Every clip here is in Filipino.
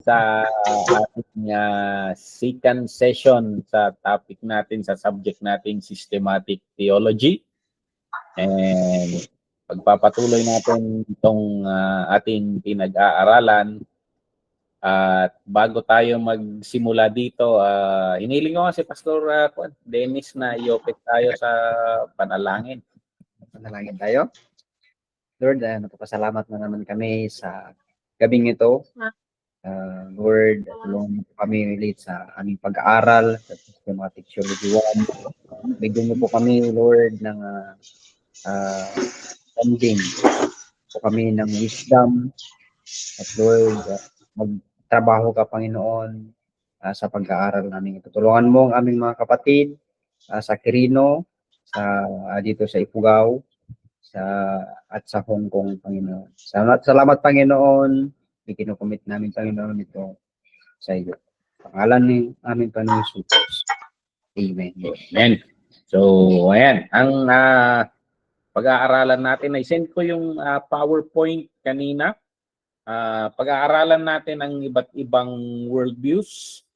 sa ating second session sa topic natin, sa subject natin, systematic theology. And pagpapatuloy natin itong ating pinag-aaralan. At bago tayo magsimula dito, hiniling ko si Pastor Dennis na iopit tayo sa panalangin. Panalangin tayo. Lord, napapasalamat na naman kami sa gabing ito. Lord, tulungan mo kami ulit sa aming pag-aaral sa Systematic Theology 1. Bigyan mo po kami, Lord, ng funding po kami ng wisdom. At Lord, magtrabaho ka, Panginoon, sa pag-aaral namin ito. Tulungan mo ang aming mga kapatid sa Quirino, dito sa Ifugao, at sa Hong Kong, Panginoon. Salamat, Panginoon. Ikinukomit namin, Panginoon, ito sa iyo. Pangalan ni aming Panginoon Jesus. Amen. Amen. So, ayan. Ang pag-aaralan natin, ay send ko yung PowerPoint kanina. Pag-aaralan natin ang iba't ibang worldviews,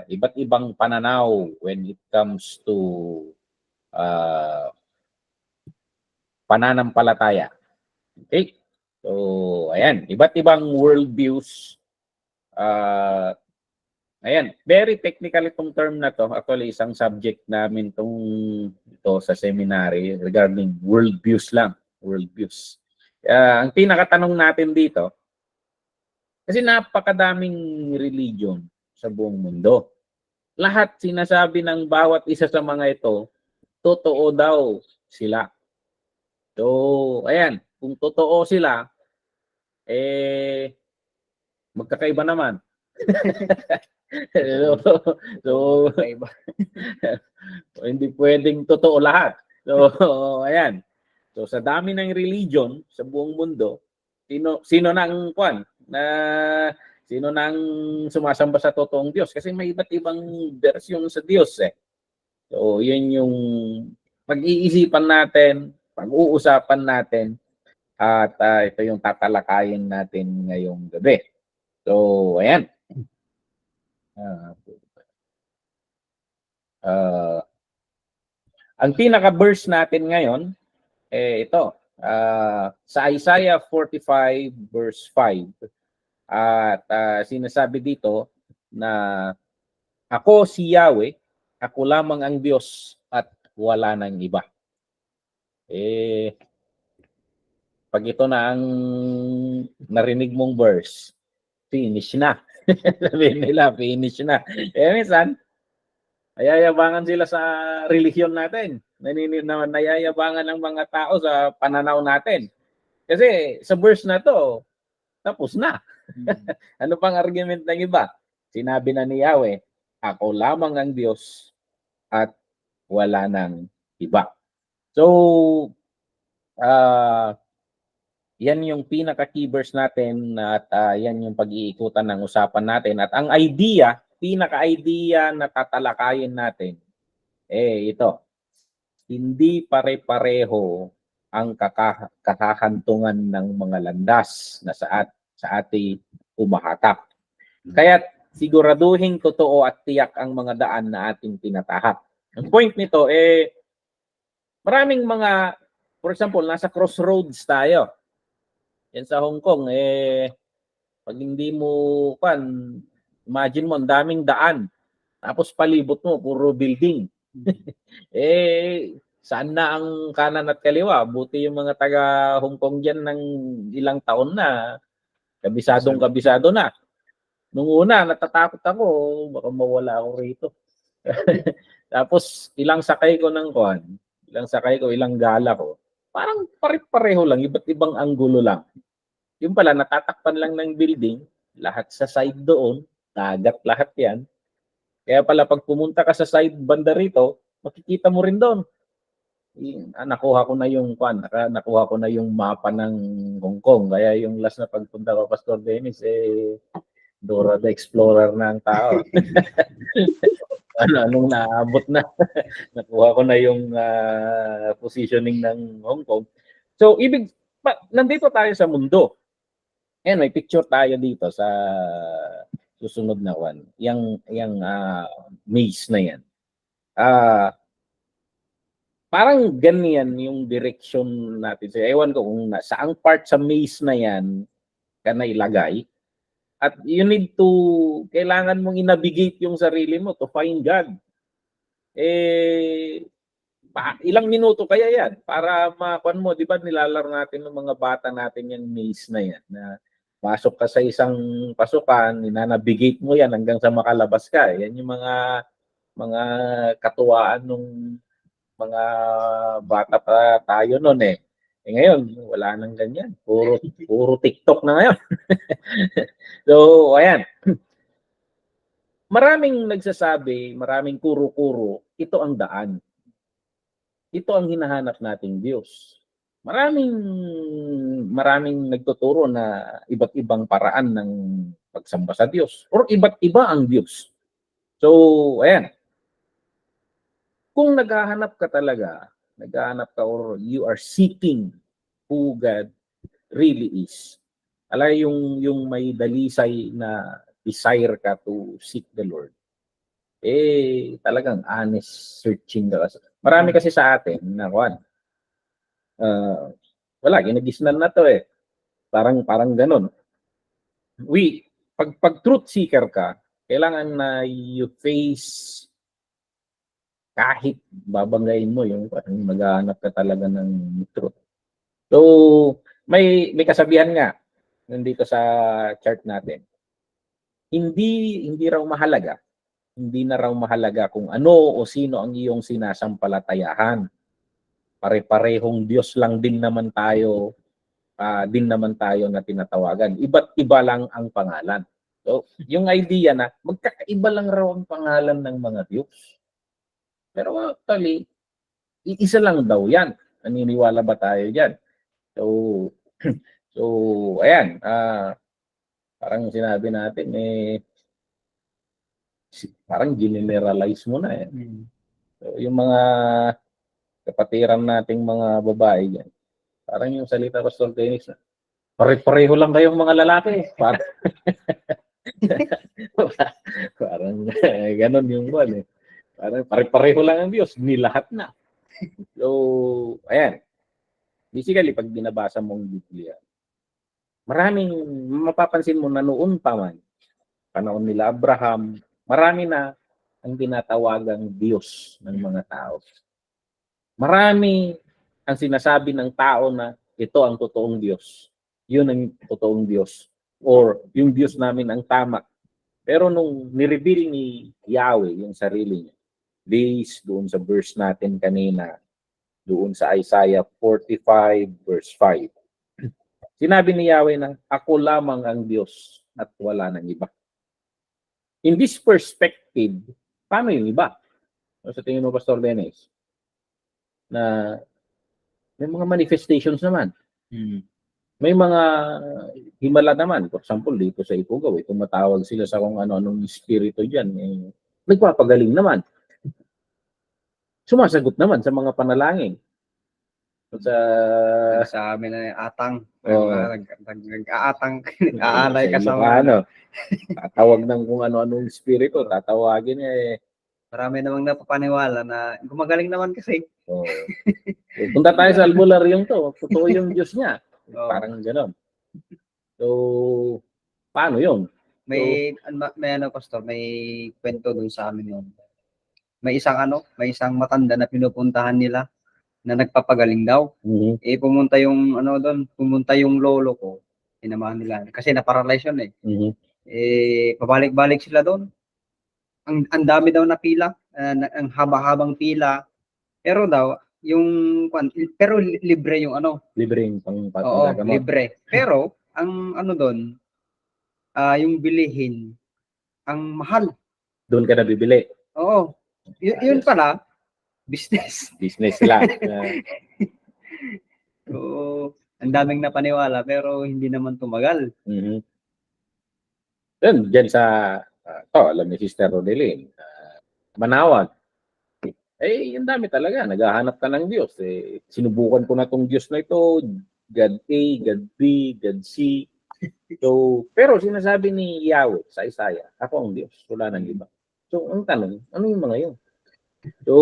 iba't ibang pananaw when it comes to pananampalataya. Okay? So, ayan. Iba't ibang worldviews. Ayan. Very technical itong term na to. Actually, isang subject namin ito sa seminary regarding worldviews lang. Worldviews. Ang pinakatanong natin dito, kasi napakadaming religion sa buong mundo. Lahat sinasabi ng bawat isa sa mga ito, totoo daw sila. So, ayan, kung totoo sila, magkakaiba naman. so hindi pwedeng totoo lahat. So, ayan. So, sa dami ng religion sa buong mundo, sino nang sumasamba sa totoong Diyos? Kasi may iba't ibang bersyon sa Diyos eh. So, yun yung pag-iisipan natin, pag-uusapan natin, at ito yung tatalakayin natin ngayong gabi. So, ayan. Ang pinaka-verse natin ngayon, ito. Sa Isaiah 45 verse 5. At sinasabi dito na ako si Yahweh, ako lamang ang Diyos at wala nang iba. Pag ito na ang narinig mong verse, finish na. Sabihin nila, finish na. Minsan, nayayabangan sila sa relihiyon natin. Nayayabangan ng mga tao sa pananaw natin. Kasi sa verse na to, tapos na. Ano pang argument ng iba? Sinabi na ni Yahweh, ako lamang ang Diyos at wala nang iba. So, yan yung pinaka-key verse natin at yan yung pag-iikutan ng usapan natin. At ang idea, pinaka-idea na tatalakayin natin, ito. Hindi pare-pareho ang kakahantungan ng mga landas na sa ating umahatak. Kaya siguraduhin totoo at tiyak ang mga daan na ating tinatahak. Ang point nito, maraming mga, for example, nasa crossroads tayo. Yan sa Hong Kong, pag hindi mo, imagine mo, ang daming daan. Tapos palibot mo, puro building. Saan na ang kanan at kaliwa? Buti yung mga taga Hong Kong dyan ng ilang taon na, kabisado na. Nung una, natatakot ako, baka mawala ako rito. Tapos, ilang sakay ko, ilang gala ko. Parang pare-pareho lang, iba't ibang anggulo lang. Yung pala, natatakpan lang ng building, lahat sa side doon, dagat lahat yan. Kaya pala, pag pumunta ka sa side banda rito, makikita mo rin doon. Nakuha ko na yung mapa ng Hong Kong. Kaya yung last na pagpunta ko, Pastor Dennis, Dora the Explorer na ang tao. Anong naabot na. Nakuha ko na yung positioning ng Hong Kong. So, nandito tayo sa mundo. Ayan, may picture tayo dito sa susunod na one. Yang maze na yan. Parang ganyan yung direction natin. So, ewan ko kung saang part sa maze na yan ka na ilagay. At you need to, kailangan mong i-navigate yung sarili mo to find God. Ilang minuto kaya yan para makuan mo, di ba nilalaro natin ng mga bata natin yung maze na yan, na pasok ka sa isang pasukan, inanavigate mo yan hanggang sa makalabas ka. Yan yung mga katuwaan nung mga bata pa tayo noon eh. Ngayon, wala nang ganyan. Puro TikTok na ngayon. So, ayan. Maraming nagsasabi, maraming kuro-kuro, ito ang daan. Ito ang hinahanap nating Diyos. Maraming nagtuturo na iba't ibang paraan ng pagsamba sa Diyos or iba't iba ang Diyos. So, ayan. Kung naghahanap ka talaga, naghahanap ka or you are seeking who God really is. Yung may dalisay na desire ka to seek the Lord. Talagang honest searching ka. Marami kasi sa atin na wala, ginagisnan na to eh. Parang ganun. Pag truth seeker ka, kailangan na you face kahit babanggain mo yung maghahanap ka talaga ng truth. So, may kasabihan nga nandito sa chart natin. Hindi na raw mahalaga kung ano o sino ang iyong sinasampalatayahan. Pare-parehong Diyos lang din naman tayo na tinatawagan. Iba't iba lang ang pangalan. So, yung idea na magkakaiba lang raw ang pangalan ng mga Diyos. Pero actually, iisa lang daw yan. Naniniwala ba tayo dyan? So ayan. Parang sinabi natin, parang generalize mo na eh. So, yung mga kapatiran nating mga babae dyan, parang yung salita Pastor Dennis, pare-pareho lang kayong mga lalaki. Parang ganon yung buwan eh. Parang pare-pareho lang ang Diyos, nilahat na. So, ayan. Basically, pag binabasa mong Biblia, maraming mapapansin mo na noon pa man, panahon nila Abraham, marami na ang tinatawagang Diyos ng mga tao. Marami ang sinasabi ng tao na ito ang totoong Diyos. Yun ang totoong Diyos. Or yung Diyos namin ang tama. Pero nung nireveal ni Yahweh yung sarili niya, based doon sa verse natin kanina, doon sa Isaiah 45 verse 5, sinabi ni Yahweh na ako lamang ang Diyos at wala nang iba. In this perspective, paano yung iba? Sa tingin mo, Pastor Dennis? Na may mga manifestations naman. May mga himala naman. For example, dito sa Ifugao, tumatawag sila sa kung ano-anong espiritu dyan. Nagpapagaling naman. Sumasagot naman sa mga panalangin. Sa amin na atang. Oo. Nag-aatang. Aalay ka sa mga tatawag ng kung ano-anong espiritu. Tatawagin Marami namang napapaniwala na gumagaling naman kasi. Punta tayo sa albularyong to. Totoo yung Diyos niya. Parang gano'n. So, paano yun? May Pastor, may kwento dun sa amin yun. May isang matanda na pinupuntahan nila na nagpapagaling daw. Pumunta yung lolo ko. Sinamahan nila. Kasi na-paralyze yun eh. Pabalik-balik sila doon. Ang dami daw na pila, ang haba-habang pila. Pero daw, pero libre yung libre yung panggagamot. Libre. Pero, ang doon, yung bilihin, ang mahal. Doon ka na bibili? Oo. Yun pala, business. Business lang. So, ang daming napaniwala, pero hindi naman tumagal. Yun, dyan sa, alam ni Sister Rodelyn, Manawag. Yung dami talaga, naghahanap ka ng Diyos. Sinubukan ko na tong Diyos na ito, God A, God B, God C. So, pero sinasabi ni Yahweh sa Isaiah, ako ang Diyos, wala nang iba. So, ang tanong, ano yung mga yun? So,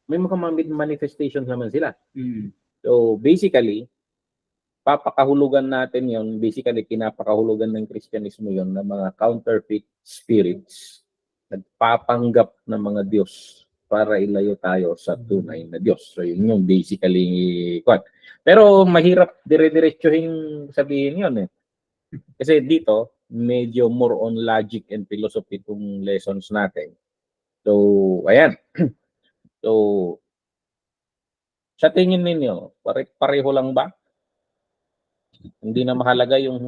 may mga manifestations naman sila. So, basically, papakahulugan natin yon, basically, pinapakahulugan ng Kristyanismo yon ng mga counterfeit spirits, nagpapanggap ng mga Diyos para ilayo tayo sa tunay na Diyos. So, yun yung basically, what? Pero mahirap dire-diretsuhin sabihin yon eh. Kasi dito, medyo more on logic and philosophy itong lessons natin. So, ayan. So, sa tingin ninyo, pareho lang ba? Hindi na mahalaga yung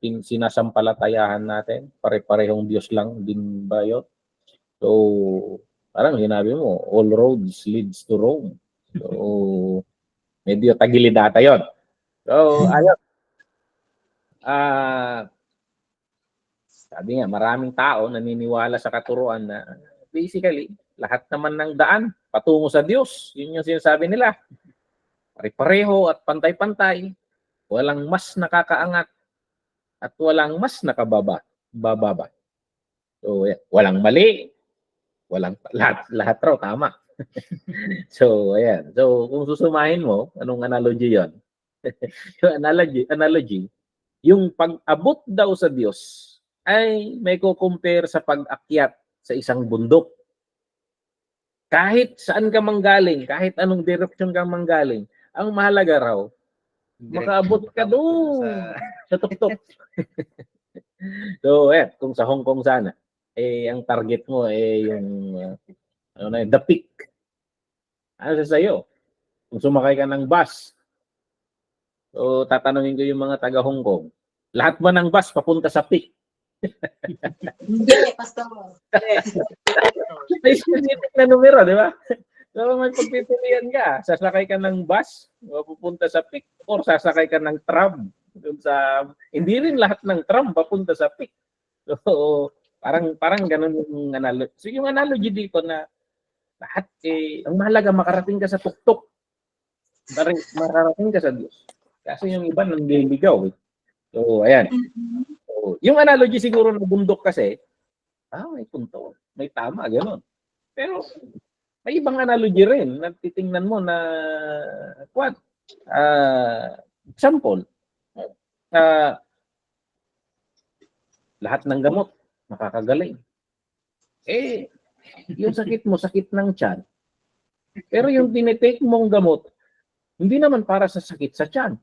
sinasampalatayahan natin? Pare-parehong Diyos lang din ba yun? So, parang sinabi mo, all roads leads to Rome. So, medyo tagilid ata yun. So, ayun. Sabi nga, maraming tao naniniwala sa katuruan na basically, lahat naman ng daan patungo sa Diyos. Yun yung sinasabi nila. Pare-pareho at pantay-pantay. Walang mas nakakaangat at walang mas bababa. So, walang mali. Lahat raw tama. So, ayan. So, kung susumahin mo, anong analogy yon? Yung analogy, yung pag-abot daw sa Diyos ay may ko-compare sa pag-akyat sa isang bundok. Kahit saan ka manggaling, kahit anong direksyon ka manggaling, ang mahalaga raw, makaabot ka doon sa tuktok. So, kung sa Hong Kong sana, ang target mo yung the peak. Ano sa sa'yo? Kung sumakay ka ng bus, so tatanungin ko yung mga taga Hong Kong, lahat ba ng bus papunta sa peak? Hindi, pastor. May specific na numero, di ba? So, may pagpipilian ka. Sasakay ka ng bus, papunta sa peak, or sasakay ka ng tram. Hindi rin lahat ng tram papunta sa peak. So, parang ganun yung analogy. So, yung analogy dito na lahat, ang mahalaga, makarating ka sa tuktok. Makarating ka sa Diyos. Kasi yung iba nanliligaw. So, ayan. So, yung analogy siguro ng bundok kasi, may punto. May tama, gano'n. Pero, may ibang analogy rin na titingnan mo na, example, lahat ng gamot, makakagaling. Yung sakit mo, sakit ng tiyan. Pero yung tinitake mong gamot, hindi naman para sa sakit sa tiyan.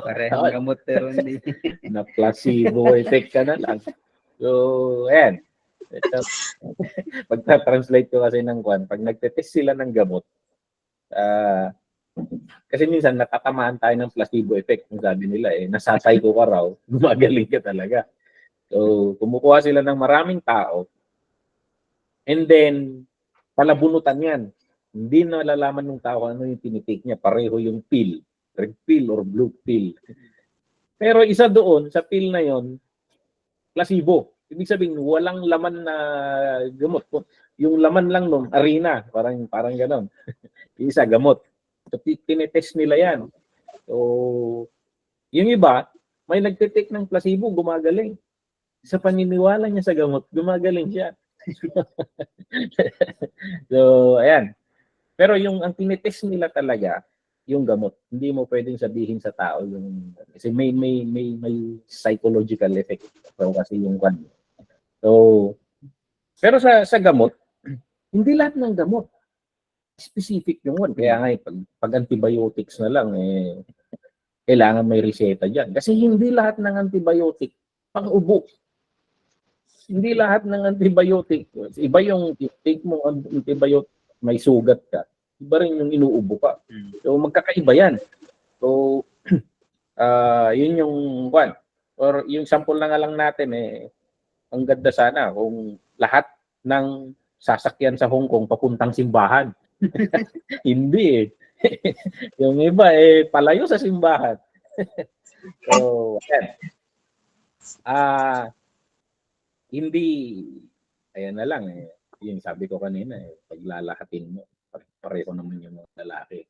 Parehong gamot pero hindi. Na placebo effect ka na lang. So, ayan. Pagta-translate ko kasi ng pag nagte-test sila ng gamot, kasi minsan natatamaan tayo ng placebo effect. Kung sabi nila, nasasay ko ka raw, gumagaling ka talaga. So, kumukuha sila ng maraming tao, and then, palabunutan yan. Hindi nalalaman ng tao ano yung tinitake niya. Pareho yung pill. Red pill or blue pill. Pero isa doon, sa pill na yon, placebo. Ibig sabihin, walang laman na gamot. Yung laman lang nun, arena. Parang ganon. Isa, gamot. So, tinetest nila yan. So, yung iba, may nagtitake ng placebo, gumagaling. Sa paniniwala niya sa gamot, gumagaling siya. So, ayan. Pero ang tinetest nila talaga, yung gamot. Hindi mo pwedeng sabihin sa tao yung kasi may psychological effect kasi yung kwan. So, pero sa gamot, hindi lahat ng gamot specific yung one. Kaya nga pag antibiotics na lang kailangan may reseta diyan. Kasi hindi lahat ng antibiotic pang-ubo. Hindi lahat ng antibiotic. Iba yung take mo antibiotic, may sugat ka. Iba rin yung inuubo ka. So, magkakaiba yan. So, yun yung one. Or yung sample na nga lang natin, ang ganda sana kung lahat ng sasakyan sa Hong Kong papuntang simbahan. Hindi yung iba, palayo sa simbahan. So, hindi, ayan na lang yung sabi ko kanina, paglalahatin mo, pareho naman yung mga lalaki.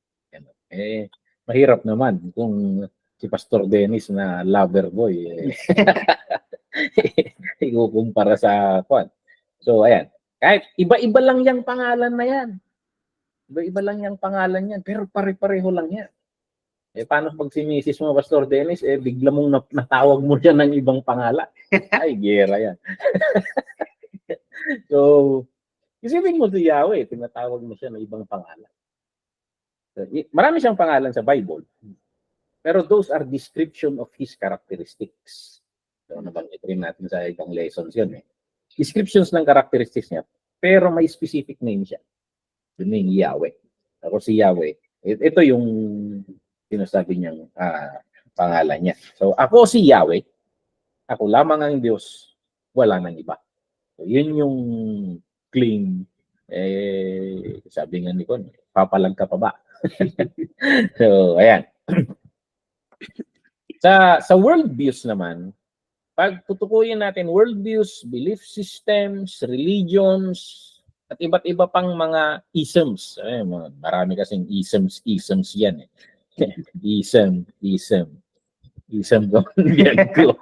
Mahirap naman kung si Pastor Dennis na lover boy. Ikukumpara sa kwan. So, ayan. Kahit iba-iba lang yung pangalan na yan. Iba-iba lang yung pangalan yan. Pero pare-pareho lang yan. Paano pag si Mrs. mo, Pastor Dennis, bigla mong natawag mo siya ng ibang pangalan. Ay, gera yan. So, isipin mo si Yahweh, tinatawag mo siya ng ibang pangalan. So, marami siyang pangalan sa Bible. Pero those are description of his characteristics. So, nabanggit rin natin sa ibang lessons yun. Descriptions ng characteristics niya. Pero may specific name siya. Yun yung Yahweh. Ako si Yahweh. Ito yung sinasabi niyang pangalan niya. So, ako si Yahweh. Ako lamang ang Diyos. Wala nang iba. So, yun yung claim. Sabi nga ni Con, papalag ka pa ba? So, ayan. Sa worldviews naman, pag tutukuyin natin worldviews, belief systems, religions, at iba't iba pang mga isms. Marami kasing isms yan. Ism yan ko.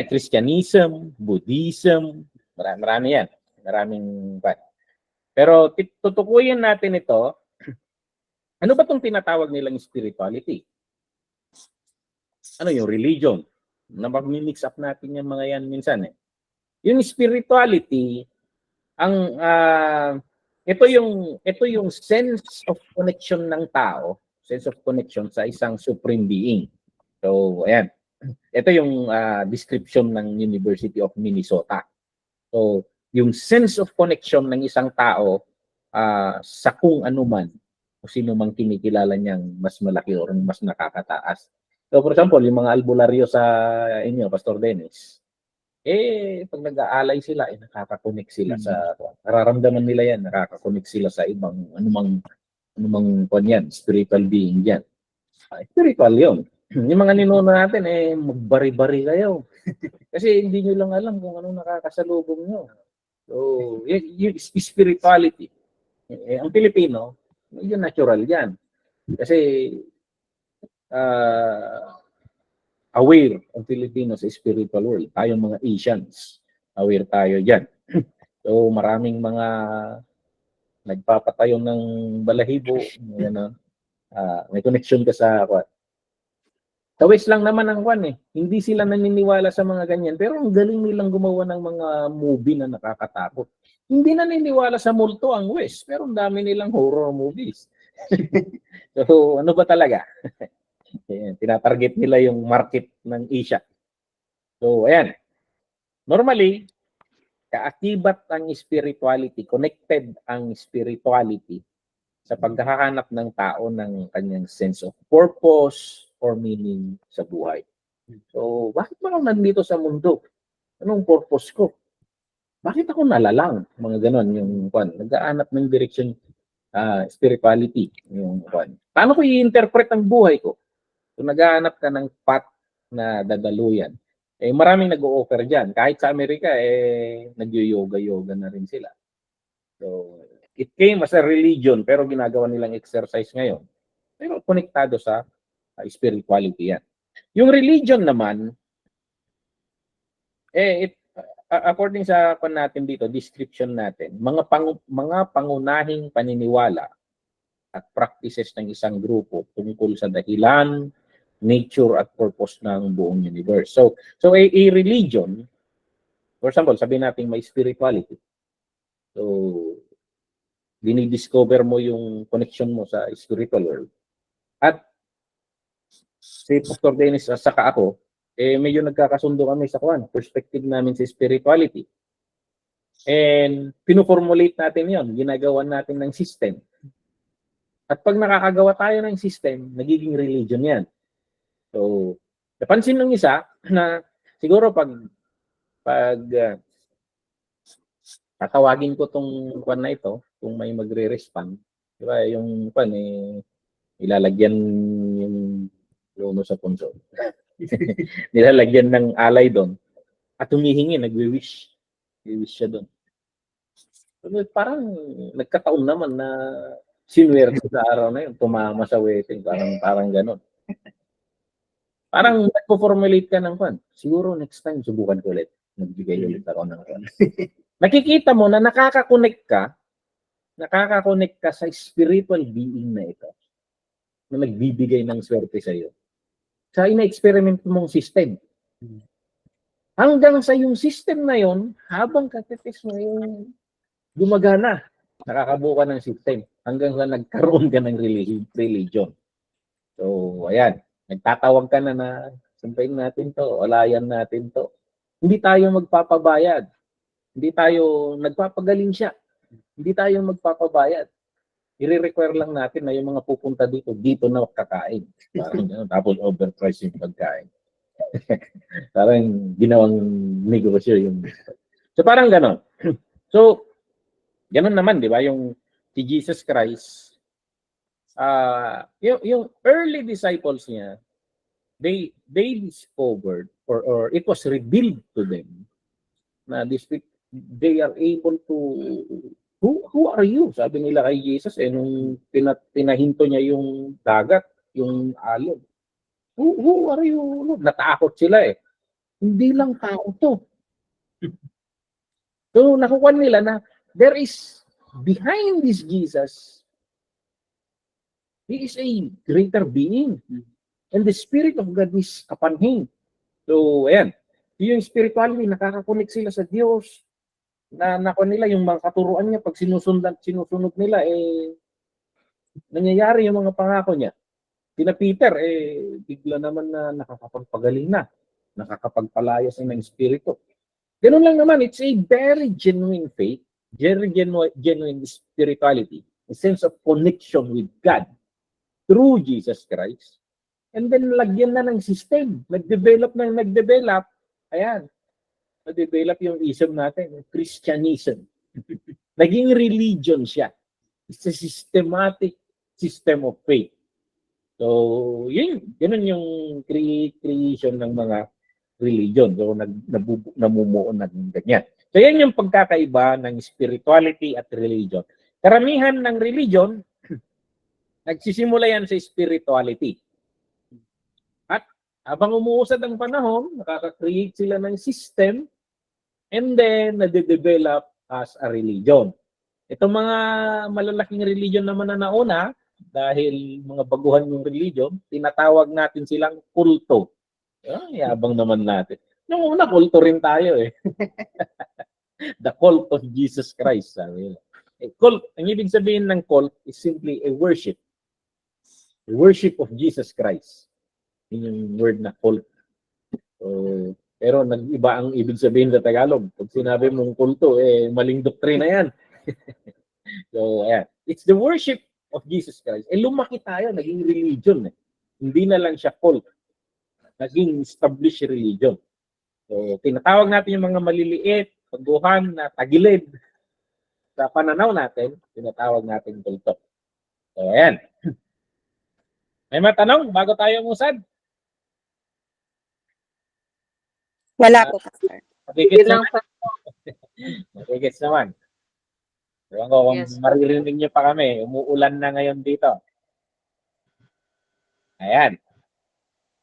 Christianism, Buddhism, marami yan. Maraming pa. Pero tutukuyin natin ito. Ano ba itong tinatawag nilang spirituality? Ano yung religion? Napag-mix up natin yung mga yan minsan. Yung spirituality, ito yung sense of connection ng tao, sense of connection sa isang supreme being. So, ayan. Ito yung description ng University of Minnesota. So, yung sense of connection ng isang tao sa kung anuman, o sino mang kinikilala niyang mas malaki o mas nakakataas. So, for example, yung mga albularyo sa inyo, Pastor Dennis, pag nag-aalay sila, nakaka-connect sila sa, nararamdaman nila yan, nakaka-connect sila sa ibang, anumang yan, spiritual being yan. Spiritual yun. Yung mga ninuno natin, magbari-bari kayo. Kasi hindi nyo lang alam kung anong nakakasalubong nyo. So, yung spirituality. Ang Pilipino, medyo natural yan. Kasi, aware ang Pilipino sa spiritual world. Tayong mga Asians, aware tayo dyan. So, maraming mga nagpapatayo ng balahibo. May connection ka sa Tawis lang naman ang Hindi sila naniniwala sa mga ganyan. Pero ang galing nilang gumawa ng mga movie na nakakatakot. Hindi naniniwala sa multo ang West. Pero ang dami nilang horror movies. So, ano ba talaga? Tinatarget nila yung market ng Asia. So, ayan. Normally, kaakibat ang spirituality, connected ang spirituality sa paghahanap ng tao ng kanyang sense of purpose or meaning sa buhay. So, bakit ba ako nandito sa mundo? Anong purpose ko? Bakit ako nalalang? Mga ganon, yung nag-aanap ng direction, spirituality. Yung paano ko i-interpret ang buhay ko? Kung nag-aanap ka ng path na dadaluyan, maraming nag-o-offer dyan. Kahit sa Amerika, nag-yoga-yoga na rin sila. So, it came as a religion, pero ginagawa nilang exercise ngayon. Pero konektado sa spirituality yan. Yung religion naman, according sa natin dito, description natin, mga pangunahing paniniwala at practices ng isang grupo tungkol sa dahilan, nature at purpose ng buong universe. So a religion, for example, sabihin natin may spirituality. So, dinidiscover mo yung connection mo sa spiritual world. At si Pastor Dennis at saka ako, medyo nagkakasundo kami sa perspective namin sa spirituality. And pinuformulate natin yon, ginagawa natin ng system. At pag nakakagawa tayo ng system, nagiging religion yan. So, napansin ng isa na siguro pag tatawagin ko tong na ito, kung may magre-respond, di ba, yung ilalagyan yung lono sa punso. Nilalagyan ng alay doon. At humihingi, nagwi-wish. Nagwi-wish siya doon. So, parang nagkataon naman na sinwerte sa araw na yun, tumama sa wedding, parang gano'n. Parang nagpo-formulate ka ng kwan. Siguro next time, subukan ko ulit. Nagbigay ulit ako ng kwan. Nakikita mo na nakaka-connect ka sa spiritual being na ito na nagbibigay ng swerte sa iyo. Sa ina-experiment mong system. Hanggang sa yung system na yon, habang katetes mo yung gumagana, nakakabuo ka ng system hanggang sa nagkaroon ka ng religion. So, ayan. Nagtatawag ka na sampayin natin to, alayan natin to. Hindi tayo magpapabayad. Hindi tayo nagpapagaling siya. Hindi tayo magpapabayad. I-require lang natin na yung mga pupunta dito na kakain. Parang gano'n. Tapos overprice yung pagkain. Parang ginawang negosyo yung... So parang gano'n. So, gano'n naman, di ba? Yung si Jesus Christ, yung early disciples niya, they discovered or it was revealed to them na they are able to who are you? Sabi nila kay Jesus nung pinahinto niya yung dagat, yung alon. Who are you? Natakot sila Hindi lang tao to. So nakukuha nila na there is behind this Jesus, he is a greater being. And the Spirit of God is upon him. So, ayan. Yung spirituality, nakaka-connect sila sa Diyos. Nakuha nila yung mga katuruan niya, pag sinusunod nila, nangyayari yung mga pangako niya. Sina Peter, bigla naman na nakakapagpagaling na. Nakakapagpalaya sa ng Espiritu. Ganun lang naman, it's a very genuine faith, very genuine spirituality, a sense of connection with God through Jesus Christ. And then, lagyan na ng system. Nag-develop. Ayan. Nag-develop yung ism natin, Christianism. Naging religion siya. It's a systematic system of faith. So, yun yung creation ng mga religion. So, namumuo na ganyan. So, yan yung pagkakaiba ng spirituality at religion. Karamihan ng religion, nagsisimula yan sa spirituality. Habang umuusad ang panahon, nakaka-create sila ng system and then nade-develop as a religion. Itong mga malalaking religion naman na nauna, dahil mga baguhan yung religion, tinatawag natin silang kulto. Yabang naman natin. Nung una, kulto rin tayo The cult of Jesus Christ. Sabi. Cult, ang ibig sabihin ng cult is simply a worship. The worship of Jesus Christ. Yung word na cult. So, pero nag-iba ang ibig sabihin sa Tagalog. Pag sinabi mong kulto, maling doktrina yan. So, ayan. It's the worship of Jesus Christ. Lumaki tayo, naging religion. Hindi na lang siya cult. Naging established religion. So, tinatawag natin yung mga maliliit, baguhan na tagilid sa pananaw natin, tinatawag natin kulto. So, ayan. May matanong bago tayo umusad? Wala po, Pastor. Magigits naman. Magigits naman. Ewan ko kung maririnig niyo pa kami. Umuulan na ngayon dito. Ayan.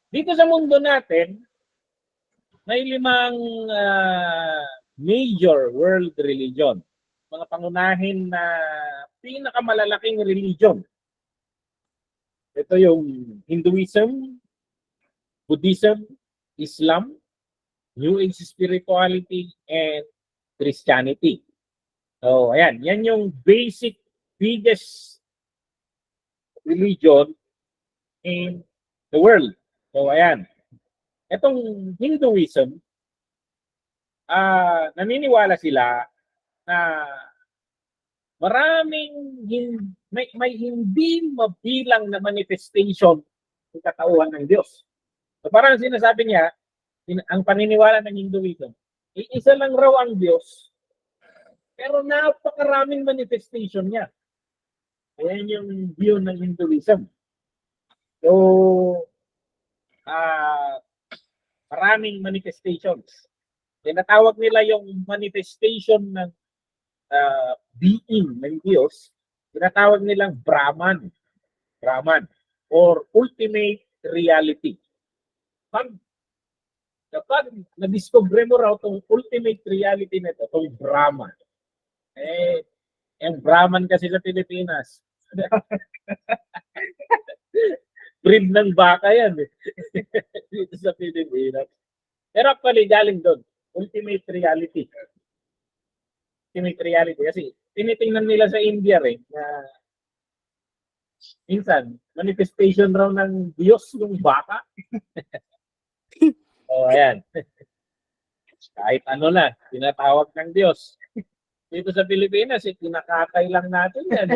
Dito sa mundo natin, may 5 major world religion. Mga pangunahin na pinakamalalaking religion. Ito yung Hinduism, Buddhism, Islam, New Age spirituality, and Christianity. So, ayan. Yan yung basic, biggest religion in the world. So, ayan. Itong Hinduism, naniniwala sila na maraming may hindi mabilang na manifestation ng katauhan ng Diyos. So, parang sinasabi niya, ang paniniwala ng Hinduism, isa lang raw ang Diyos, pero napakaraming manifestation niya. Ayan yung view ng Hinduism. So, maraming manifestations. Tinatawag nila yung manifestation ng being ng Diyos tinatawag nilang Brahman. Brahman or ultimate reality. Kapag na-discover mo raw itong ultimate reality na ito, itong Brahman, yung Brahman kasi sa Pilipinas, breed ng baka yan dito sa Pilipinas. Pero actually, galing doon. Ultimate reality. Ultimate reality. Kasi tinitingnan nila sa India rin na minsan, manifestation raw ng Diyos yung baka. Ayan. Kahit ano na, tinatawag ng Diyos. Dito sa Pilipinas, kinakatay lang natin yan.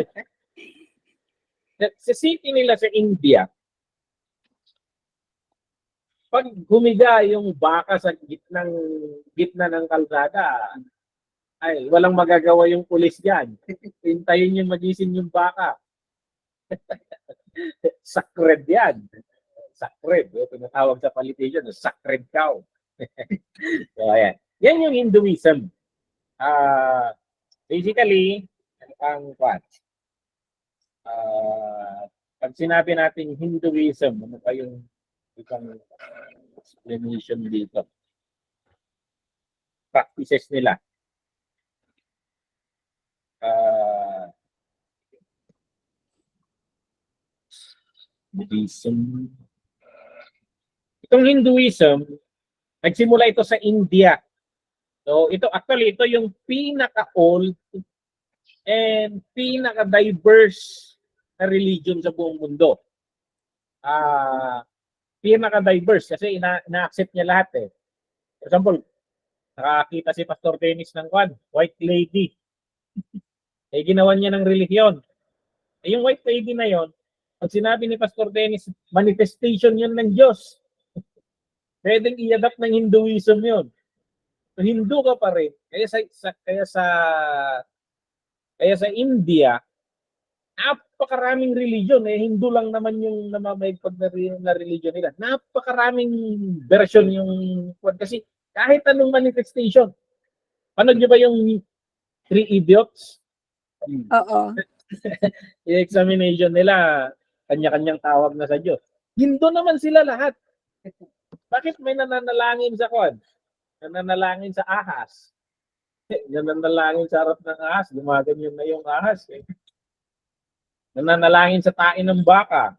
Sa city nila sa India, pag humiga yung baka sa gitna ng kalsada, ay walang magagawa yung pulis diyan. Hintayin yung magising yung baka. Sacred yan. Sacred. Tinatawag sa politician, sacred cow. So, ayan. Yan yung Hinduism. Basically, ang what? Pag sinabi natin Hinduism, ano pa yung isang explanation dito? Practices nila. Buddhism. Itong Hinduism, nagsimula ito sa India. So, ito yung pinaka-old and pinaka-diverse na religion sa buong mundo. Pinaka-diverse kasi ina-accept niya lahat eh. For example, nakakita si Pastor Dennis ng White Lady. Ginawa niya ng relihiyon. Yung White Lady na yon, pag sinabi ni Pastor Dennis, manifestation yun ng Diyos. Pwedeng i-adapt ng Hinduism yun. So, Hindu ka pa rin. Kaya sa India, napakaraming religion. Hindu lang naman yung namamaigpag na religion nila. Napakaraming version yung kasi kahit anong manifestation. Panood nyo ba yung Three Idiots? Oo. Yung examination nila, kanya-kanyang tawag na sa Diyos. Hindu naman sila lahat. Bakit may nananalangin sa nananalangin sa ahas? Nananalangin sa harap ng ahas, gumaganyan na yung ahas. Nananalangin sa tain ng baka.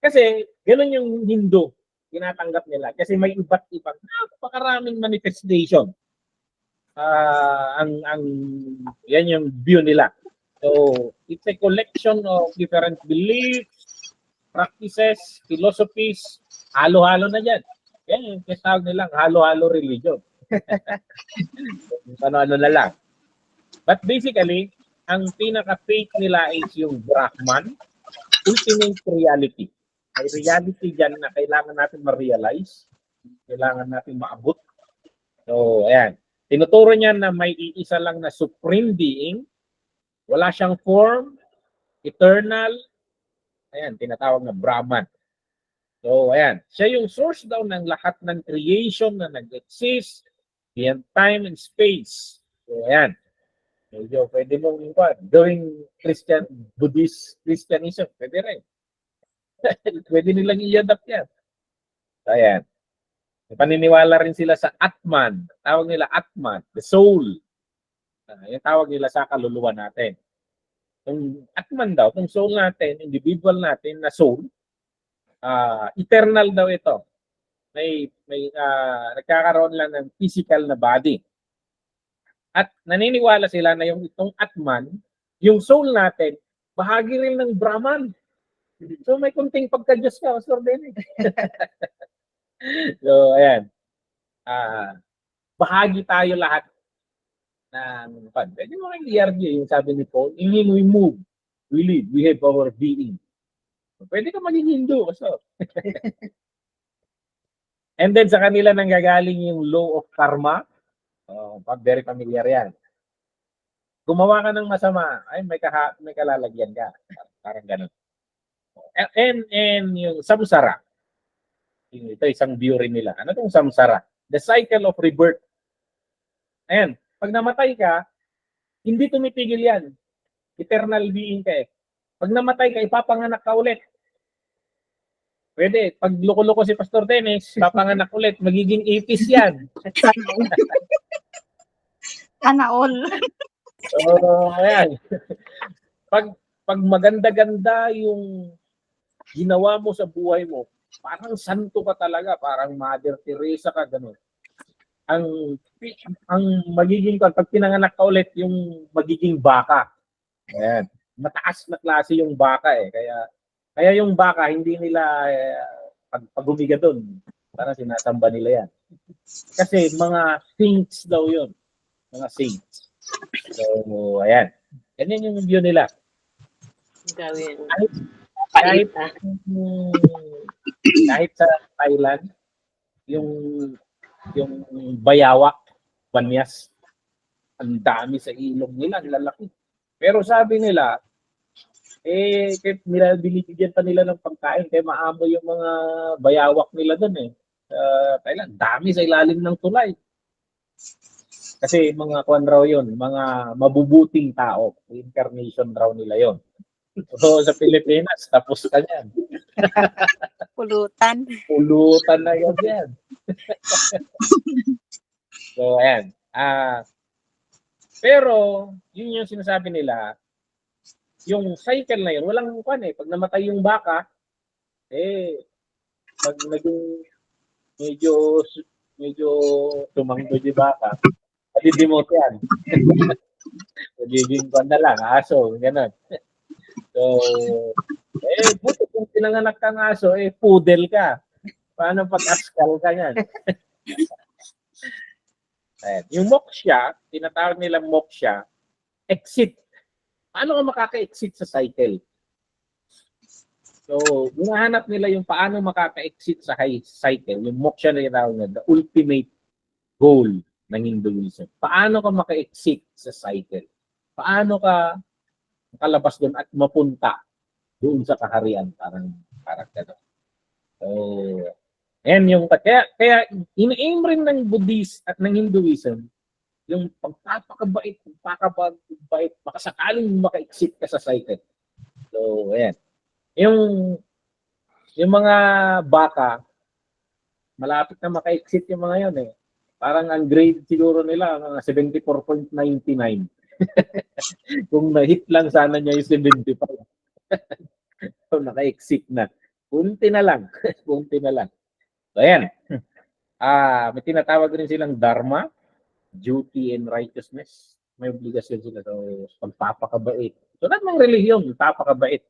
Kasi, gano'n yung Hindu, tinatanggap nila. Kasi may iba't ibang, napakaraming manifestation. Yan yung view nila. So, it's a collection of different beliefs, practices, philosophies, halo-halo na dyan. Yan yung tinatawag nilang halo-halo religion. Ano-ano na lang. But basically, ang pinaka-faith nila is yung Brahman, ultimate reality. May reality dyan na kailangan natin ma-realize, kailangan natin maabot. So, ayan. Tinuturo niya na may iisa lang na supreme being, wala siyang form, eternal, ayan, tinatawag na Brahman. So, ayan. Siya yung source daw ng lahat ng creation na nag-exist beyond time and space. So, ayan. Medyo pwede mong gawing Christianism. Pwede rin. Pwede nilang i-adapt yan. So, ayan. Paniniwala rin sila sa Atman. Tawag nila Atman, the soul. Yung tawag nila sa kaluluwa natin. Yung Atman daw, yung soul natin, individual natin na soul, eternal daw ito. May nagkakaroon lang ng physical na body. At naniniwala sila na yung itong Atman, yung soul natin, bahagi rin ng Brahman. So may kunting pagka-Diyos ka, Pastor Benny. So, ayan. Bahagi tayo lahat ng pwede mo kayong i-argue yung sabi ni Paul, in Him we move, we live, we have our being. Pwede ka maging Hindu. So. And then sa kanila nanggagaling yung law of karma. Very familiar yan. Gumawa ka ng masama, ay may kalalagyan ka. Parang ganun. And yung samsara. Ito isang view rin nila. Ano itong samsara? The cycle of rebirth. Ayan, pag namatay ka, Hindi tumitigil yan. Eternal being ka eh. Pag namatay ka, ipapanganak ka ulit. Pwede. Pag loko-loko si Pastor Dennis, ipapanganak ulit. Magiging ipis yan. Sana all. So, ayan. Pag maganda-ganda yung ginawa mo sa buhay mo, parang santo ka talaga, parang Mother Teresa ka, gano'n. Ang magiging, pag pinanganak ka ulit, yung magiging baka. Ayan. Mataas na klase yung baka eh. Kaya yung baka, hindi nila pag humiga doon, parang sinasamba nila yan. Kasi mga saints daw yun. Mga saints. So, ayan. Ganyan yung view nila. Gawin. Kahit, Pait, ah. kahit sa Thailand, yung bayawak, banyas, ang dami sa ilog nila, ang lalaki. Pero sabi nila, kahit nila binibigyan pa nila ng pagkain, kaya maamo yung mga bayawak nila doon eh. Thailand, dami sa ilalim ng tulay. Kasi mga kwan raw yun, mga mabubuting tao. Incarnation raw nila yon. So sa Pilipinas, tapos ka yan. Pulutan. Pulutan na yun yan. So ayan. Pero, yun yung sinasabi nila, yung cycle na yun, walang kwan eh. Pag namatay yung baka, pag naging medyo tumanggo yung baka, palidimot yan. Magiging kwan na lang, aso, gano'n. So, buti kung pinanganak kang aso, poodle ka. Paano pag-askal ka yan? Ayan. Yung moksha, tinatawag nila moksha, exit. Paano ka makaka-exit sa cycle? So, hinahanap nila yung paano makaka-exit sa cycle, yung moksha na tinatawag nila, the ultimate goal ng Hinduism. Paano ka maka-exit sa cycle? Paano ka makalabas doon at mapunta doon sa kaharian? Parang gano'n. So, ayan yung, kaya in-aim rin ng Buddhist at ng Hinduism, yung pagpapakabait, makasakaling maka-exit ka sa cycle. So, ayan. Yung mga baka, malapit na maka-exit yung mga yun eh. Parang ang grade siguro nila, mga 74.99. Kung na-hit lang sana niya yung 75. So, naka-exit na. Kunti na lang. Kunti na lang. So, ayan. May tinatawag rin silang dharma, duty and righteousness. May obligasyon sila. So, pagpapakabait. So, lahat ng relihiyon, pagpapakabait.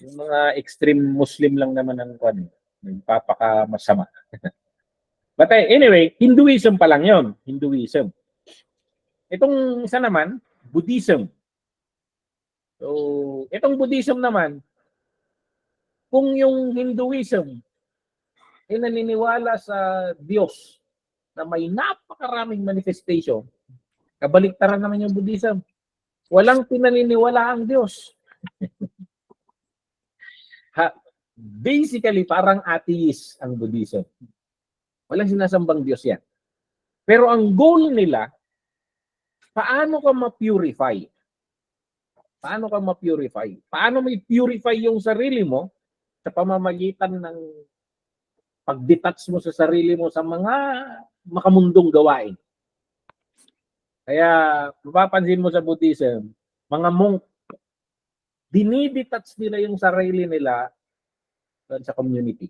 Yung mga extreme Muslim lang naman ang kwan. Nagpapakamasama. But anyway, Hinduism pa lang yun. Hinduism. Itong isa naman, Buddhism. So, itong Buddhism naman, kung yung Hinduism ay naniniwala sa Diyos na may napakaraming manifestation, kabaliktaran naman yung Buddhism. Walang pinaniniwala ang Diyos. Basically, parang atheist ang Buddhism. Walang sinasambang Diyos yan. Pero ang goal nila, paano ka ma-purify? Paano ka ma-purify? Paano may purify yung sarili mo sa pamamagitan ng pag-detach mo sa sarili mo sa mga makamundong gawain? Kaya, mapapansin mo sa Buddhism, mga monk, dinidetach nila yung sarili nila sa community.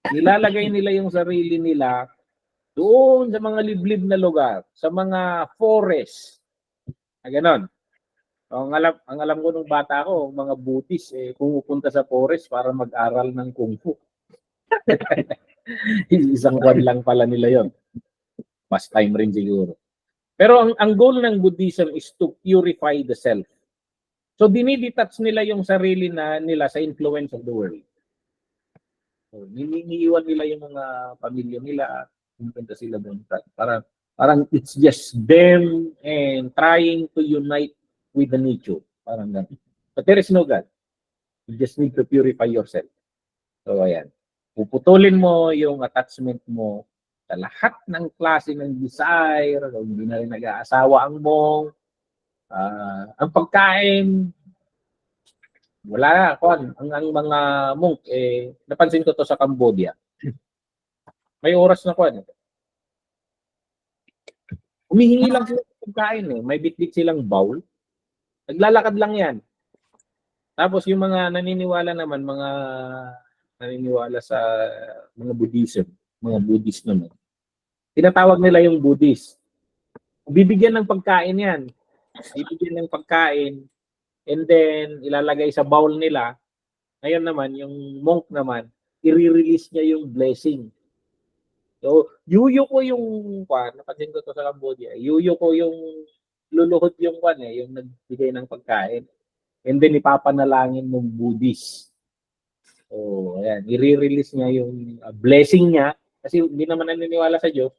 Nilalagay nila yung sarili nila doon sa mga liblib na lugar, sa mga forest. Ganon. Ang alam ko nung bata ko, mga Buddhist, pumupunta sa forest para mag-aral ng Kung Fu. Isang kwan lang pala nila yon. Mas time rin siguro. Pero ang goal ng Buddhism is to purify the self. So dinidetach nila yung sarili nila sa influence of the world. So, iniiwan nila yung mga pamilya nila, pumunta sila doon. Parang it's just them and trying to unite with the nature. Parang ganun. But there is no God. You just need to purify yourself. So, ayan. Puputulin mo yung attachment mo sa lahat ng klase ng desire, kung hindi na rin nag-aasawa ang mong, Ang pagkain, wala ang mga monk, napansin ko to sa Cambodia. May oras na humihingi lang sila ng pagkain May bitbit silang bowl. Naglalakad lang yan. Tapos yung mga naniniwala naman, mga naniniwala sa mga Buddhism, mga Buddhist naman. Tinatawag nila yung Buddhist. Bibigyan ng pagkain yan. Bibigyan ng pagkain and then ilalagay sa bowl nila. Ngayon naman, yung monk naman, i-release niya yung blessing. So, yuyo ko yung napansin ko to sa Cambodia. Yuyo ko yung luluhod yung yung nagbigay ng pagkain. And then ipapanalangin ng Buddhist. So, ayan, i-release niya yung blessing niya kasi hindi naman naniniwala sa Diyos.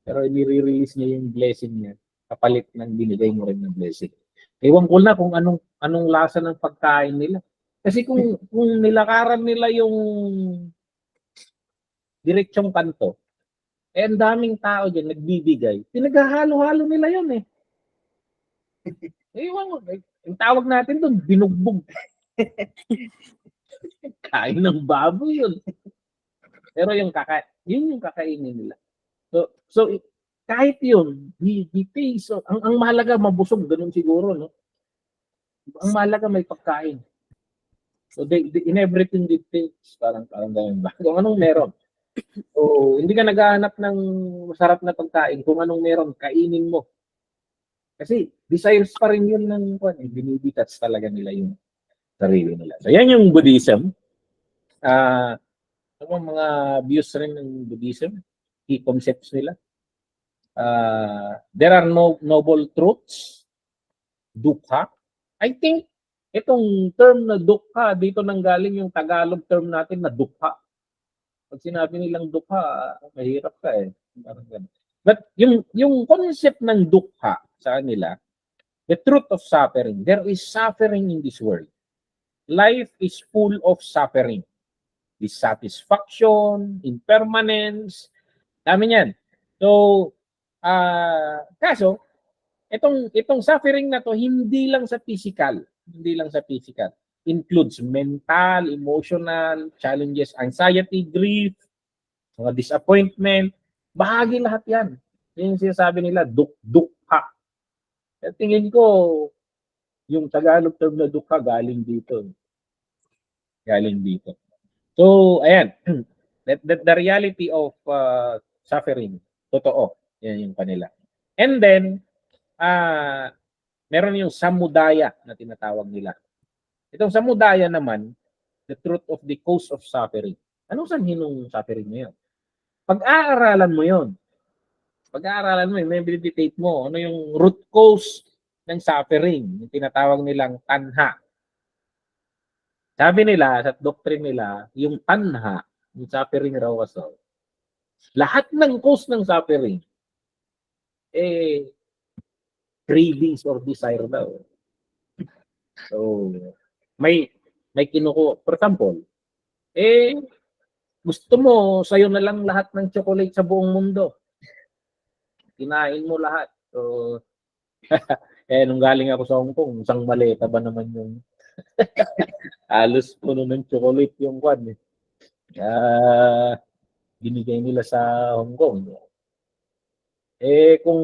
Pero i-release niya yung blessing niya kapalit ng binigay mo rin ng blessing. Ewan ko na kung anong lasa ng pagkain nila. Kasi kung nilakaran nila yung diretsong kanto, ang daming tao dyan nagbibigay. Pinaghahalo-halo nila yun Ewan ko, yung tawag natin doon, binugbog. Kain ng baboy yun. Pero yun yung kakainin nila. So kahit yun, di taste. Ang mahalaga, mabusog, ganun siguro, no? Ang mahalaga, may pagkain. So in everything they taste, parang ganun ba? Kung anong meron. So, hindi ka naghahanap ng masarap na pagkain. Kung anong meron, kainin mo. Kasi desires pa rin yun ng binibitouch talaga nila yung sarili nila. So, yan yung Buddhism. Mga views rin ng Buddhism, key concepts nila. There are no noble truths, dukkha. I think itong term na dukkha, dito nanggaling yung Tagalog term natin na dukha. Pag sinabi nilang dukha, mahirap ka But yung concept ng dukha sa kanila, the truth of suffering, there is suffering in this world. Life is full of suffering. Dissatisfaction, impermanence, dami niyan. So, kaso, itong suffering na to, hindi lang sa physical. Includes mental, emotional, challenges, anxiety, grief, mga disappointment. Bahagi lahat yan. Yan yung sinasabi nila, dukha. At tingin ko, yung Tagalog term na dukha, galing dito. So, ayan. The reality of suffering, totoo. Yan yung kanila. And then, meron yung samudaya na tinatawag nila. Itong samudaya naman, the truth of the cause of suffering. Anong sanhi nung suffering mo yun? Pag-aaralan mo yun. Meditate mo. Ano yung root cause ng suffering? Yung tinatawag nilang tanha. Sabi nila, sa doctrine nila, yung tanha, yung suffering raw also, lahat ng cause ng suffering, cravings or desire daw. So, may kinuko. For example, gusto mo, sa'yo na lang lahat ng chocolate sa buong mundo. Kinain mo lahat. So, nung galing ako sa Hong Kong, isang maleta ba naman yung halos puno ng chocolate yung binigay nila sa Hong Kong. Kung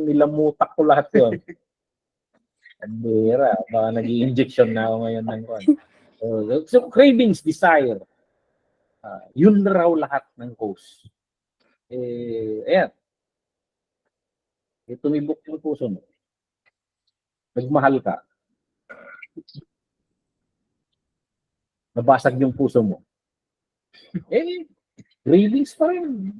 nilamutak ko lahat yun, andera, baka nag-i-injection na ako ngayon ng So, cravings, desire, yun raw lahat ng cause. Ayan. Tumibok yung puso mo. Nagmahal ka. Nabasag yung puso mo. Cravings pa rin.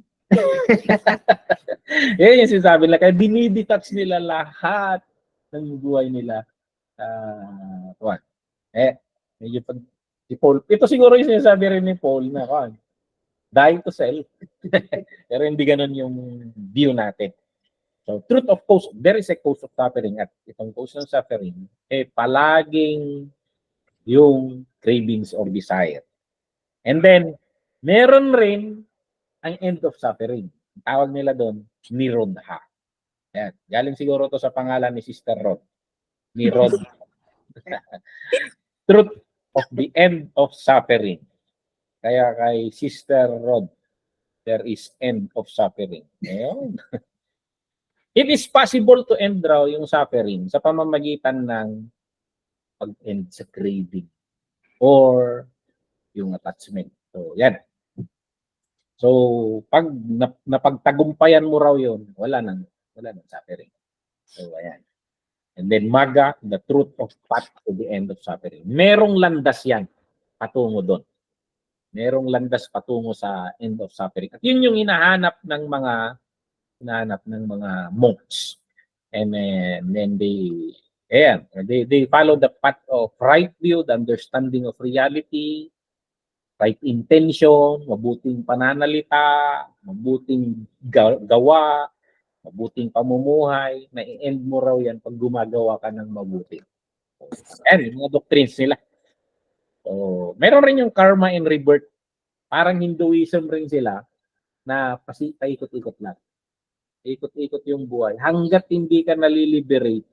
Yan yung sinasabi nila. Kaya dinidetach nila lahat ng buhay nila. Medyo pag si Paul, ito siguro yung sinasabi rin ni Paul na dying to self. Pero hindi ganun yung view natin. So, truth of cause, there is a cause of suffering at itong cause ng suffering, palaging yung cravings or desire. And then, meron rin ang end of suffering. Tawag nila doon, nirodha. Yan. Galing siguro to sa pangalan ni Sister Rod. Ni Rod. Truth of the end of suffering. Kaya kay Sister Rod, there is end of suffering. Ayun. It is possible to end raw yung suffering sa pamamagitan ng pag-end sa craving or yung attachment. So, yan. So, pag napagtagumpayan mo raw yun, wala nang suffering. So, ayan. And then, MAGA, the truth of path to the end of suffering. Merong landas yan patungo doon. Merong landas patungo sa end of suffering. At yun yung hinahanap ng mga monks. And then they follow the path of right view, the understanding of reality, right intention, mabuting pananalita, mabuting gawa, mabuting pamumuhay, na i-end mo raw yan pag gumagawa ka ng mabuti. Yan, yung mga doctrines nila. So, meron rin yung karma and rebirth. Parang Hinduism rin sila na paikot-ikot lang. Ikot-ikot yung buhay. Hanggat hindi ka naliliberate,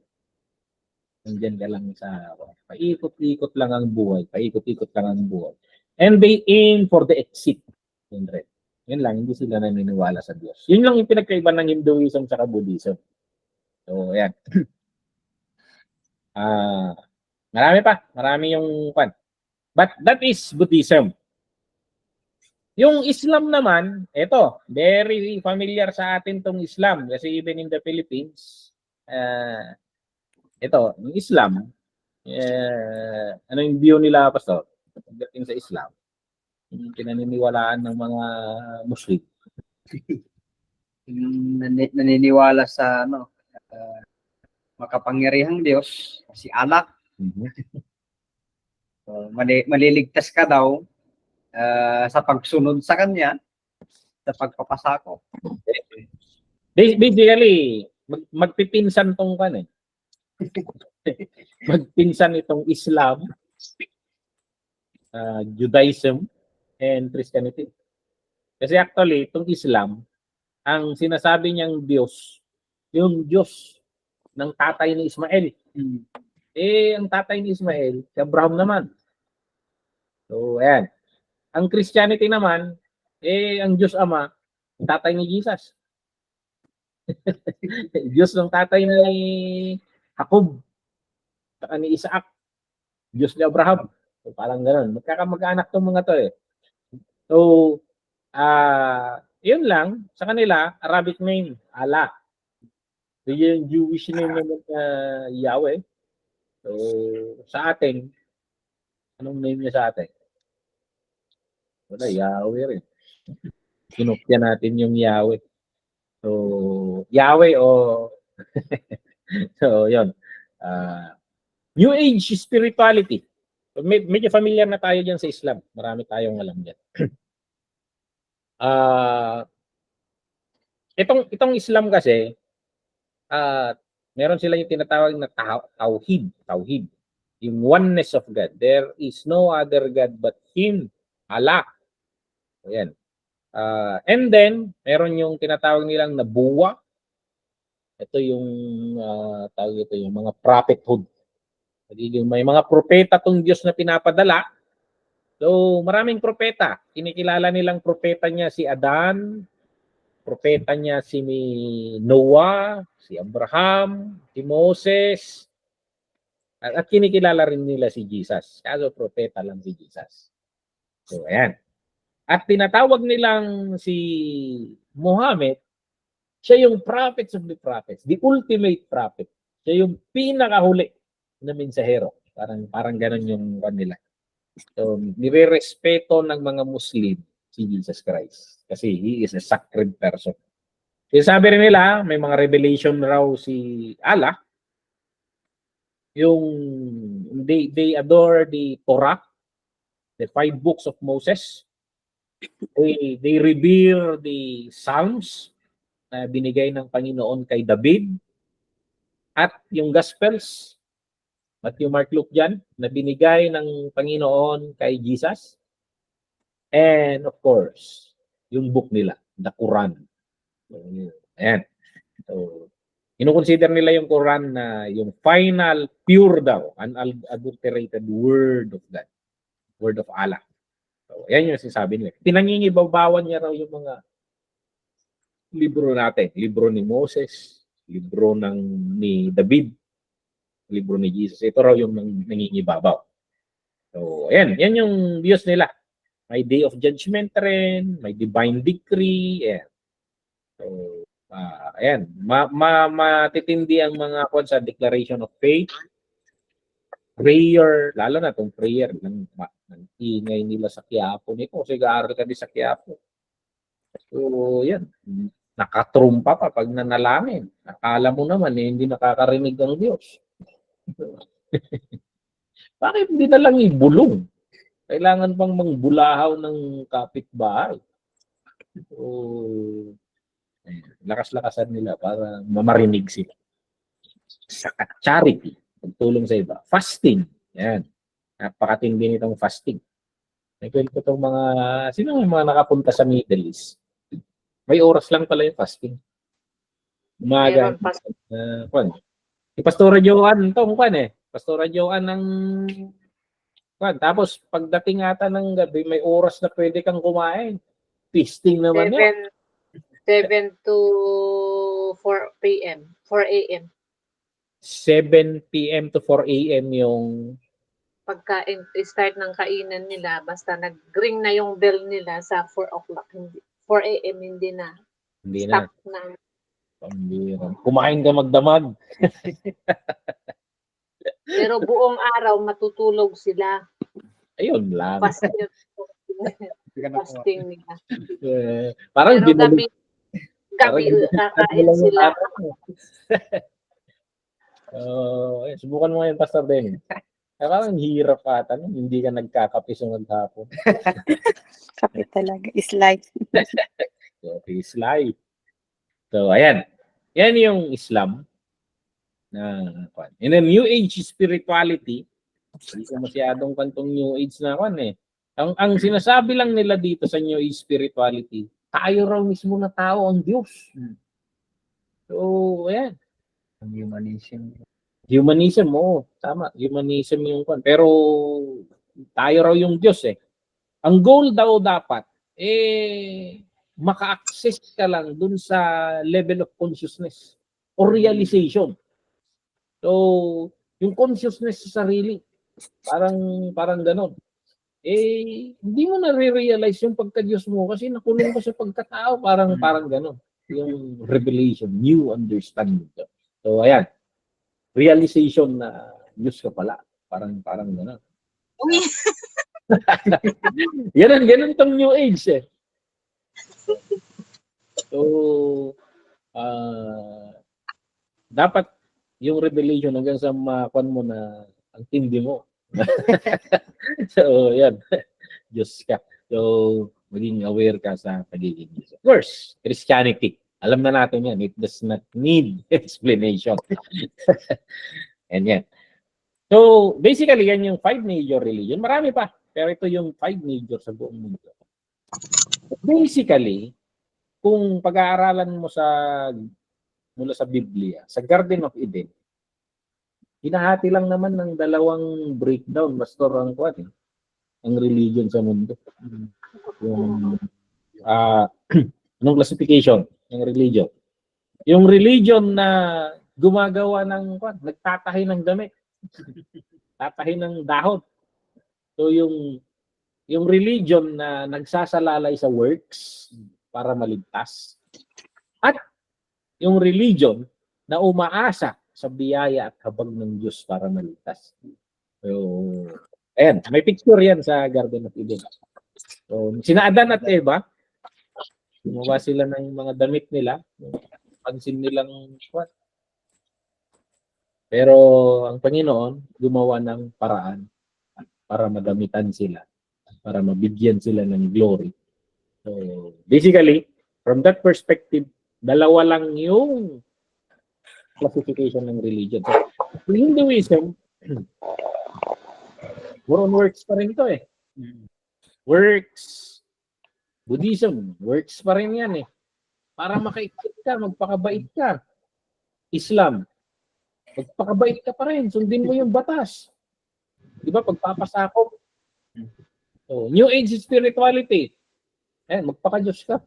nandiyan ka lang sa paikot-ikot lang ang buhay. Paikot-ikot lang ang buhay. And they aim for the exit. Yun lang, hindi sila naniniwala sa Diyos. Yun lang yung pinagkaiba ng Hinduism sa Buddhism. So, ayan. Marami yung pan. But that is Buddhism. Yung Islam naman, ito, very familiar sa atin tong Islam kasi even in the Philippines, ito, yung Islam, ano yung view nila, Pastor? Pagdating sa Islam, yung pinaniniwalaan ng mga Muslim. Naniniwala sa makapangyarihang Diyos, si Allah. So, maliligtas ka daw sa pagsunod sa Kanya, sa pagpapasako. Basically, magpipinsan tong kan eh. Magpinsan itong Islam, Judaism, and Christianity. Kasi actually, itong Islam, ang sinasabi niyang Diyos, yung Diyos ng tatay ni Ismael. Ang tatay ni Ismael, si Abraham naman. So, ayan. Ang Christianity naman, ang Diyos Ama, tatay ni Jesus. Diyos ng tatay ni Jacob, saka ni Isaac, Diyos ni Abraham. So, parang gano'n. Magkakamag-anak itong mga to eh. So, yun lang. Sa kanila, Arabic name, Allah. So, yung Jewish name naman Yahweh. So, sa atin, anong name niya sa atin? Wala, Yahweh rin. Kinopya natin yung Yahweh. So, Yahweh o... so, yun. New Age spirituality. Medyo familiar na tayo dyan sa Islam. Marami tayong alam dyan. Itong Islam kasi, meron sila yung tinatawag na tauhid. Yung oneness of God. There is no other God but Him, Allah. Ayan. And then, meron yung tinatawag nilang nabuwa. Ito yung tawag ito yung mga prophethood. May mga propeta tong Diyos na pinapadala. So, maraming propeta. Kinikilala nilang propeta niya si Adan, propeta niya si Noah, si Abraham, si Moses, at kinikilala rin nila si Jesus. Kaso propeta lang si Jesus. So, ayan. At tinatawag nilang si Muhammad, siya yung prophets of the prophets, the ultimate prophet. Siya yung pinakahuli na mensahero. Parang ganun yung kanila. So, nire-respeto ng mga Muslim si Jesus Christ kasi He is a sacred person. Kasi sabi rin nila, may mga revelation raw si Allah. Yung they adore the Torah, the 5 books of Moses. They revere the Psalms na binigay ng Panginoon kay David at yung Gospels, Matthew, Mark, Luke, John, na binigay ng Panginoon kay Jesus. And of course, yung book nila, the Quran. So, ayan. So, Kinukonsider nila yung Quran na yung final, pure daw, unadulterated word of God. Word of Allah. So, yan yung sinasabi nila. Pinangingibabawan niya raw yung mga libro natin. Libro ni Moses, libro ni David, libro ni Jesus. Ito raw yung nangingibabaw. So, ayan. Yan yung Diyos nila. May day of judgment rin, may divine decree. Ayan. So, ayan. Matitindi ang mga sa declaration of faith, prayer, lalo na itong prayer ng ingay nila sa Quiapo nito. Kasi gaaral ka din sa Quiapo. So, yan. Nakatrumpa pa pag nanalangin. Akala mo naman, hindi nakakarinig ng Diyos. Bakit hindi na lang ibulong? Kailangan pang mangbulahaw ng kapitbahay. So, lakas-lakasan nila para mamarinig sila. Charity, pagtulong sa iba. Fasting, yan. Napakatindi nitong fasting. Nakwento itong sino yung mga nakapunta sa Middle East? May oras lang pala yung fasting. Umaga. Si Pastora Joan, Pastora Joan ng tapos pagdating ata ng gabi, may oras na pwede kang kumain. Feasting naman yun. 7 to 4 p.m. 4 a.m. 7 p.m. to 4 a.m. yung pagkain, start ng kainan nila, basta nag-ring na yung bell nila sa 4 o'clock, 4 a.m. hindi na. Hindi na. Stop na. Pambira. Kumain ka magdamag. Pero buong araw matutulog sila. Ayun lang. Fasting nila. Parang pero gabi kakain sila. Subukan mo ngayon, Pastor Ben. Parang hirap ata, hindi ka nagkakape sa maghapon. Kape talaga. Is life. Is life. So, ayan. Yan yung Islam. In a New Age spirituality, hindi ko masyadong kantong New Age na Ang sinasabi lang nila dito sa New Age spirituality, tayo raw mismo na tao ang Diyos. So, ayan. Humanism. Humanism, tama. Humanism yung pero tayo raw yung Diyos Ang goal daw dapat, maka-access ka lang dun sa level of consciousness or realization. So, yung consciousness sa sarili, parang ganon. Hindi mo na-realize yung pagka-Diyos mo kasi nakulong ka sa pagkatao, parang ganon. Yung revelation, new understanding. So, ayan. Realization na Diyos ka pala. Parang ganon. Ganun tong New Age So, dapat yung revelation hanggang sa makuan mo na ang tindi mo. So, yan. Diyos ka. So, maging aware ka sa pagiging Diyos. Of course, Christianity. Alam na natin yan. It does not need explanation. And yan. So, basically, yan yung 5 major religion. Marami pa. Pero ito yung 5 major sa buong mundo. Basically, kung pag-aaralan mo mula sa Biblia, sa Garden of Eden, hinahati lang naman ng dalawang breakdown, Pastor, ang religion sa mundo. Yung anong classification ng religion? Yung religion na gumagawa nagtatahi ng damit, tatahi ng dahon. So yung religion na nagsasalalay sa works para maligtas, at yung religion na umaasa sa biyaya at habag ng Diyos para maligtas. So, ayan, may picture yan sa Garden of Eden. So, sina Adan at Eva, gumawa sila ng mga damit nila, pansin nilang pero ang Panginoon gumawa ng paraan para madamitan sila, para mabigyan sila ng glory. So, basically, from that perspective, dalawa lang yung classification ng religion. So, Hinduism, more on works pa rin ito Works. Buddhism, works pa rin yan Para makaikot ka, magpakabait ka. Islam, magpakabait ka pa rin, sundin mo yung batas. Di ba? Pagpapasakop. So, New Age spirituality. Magpaka-Diyos ka.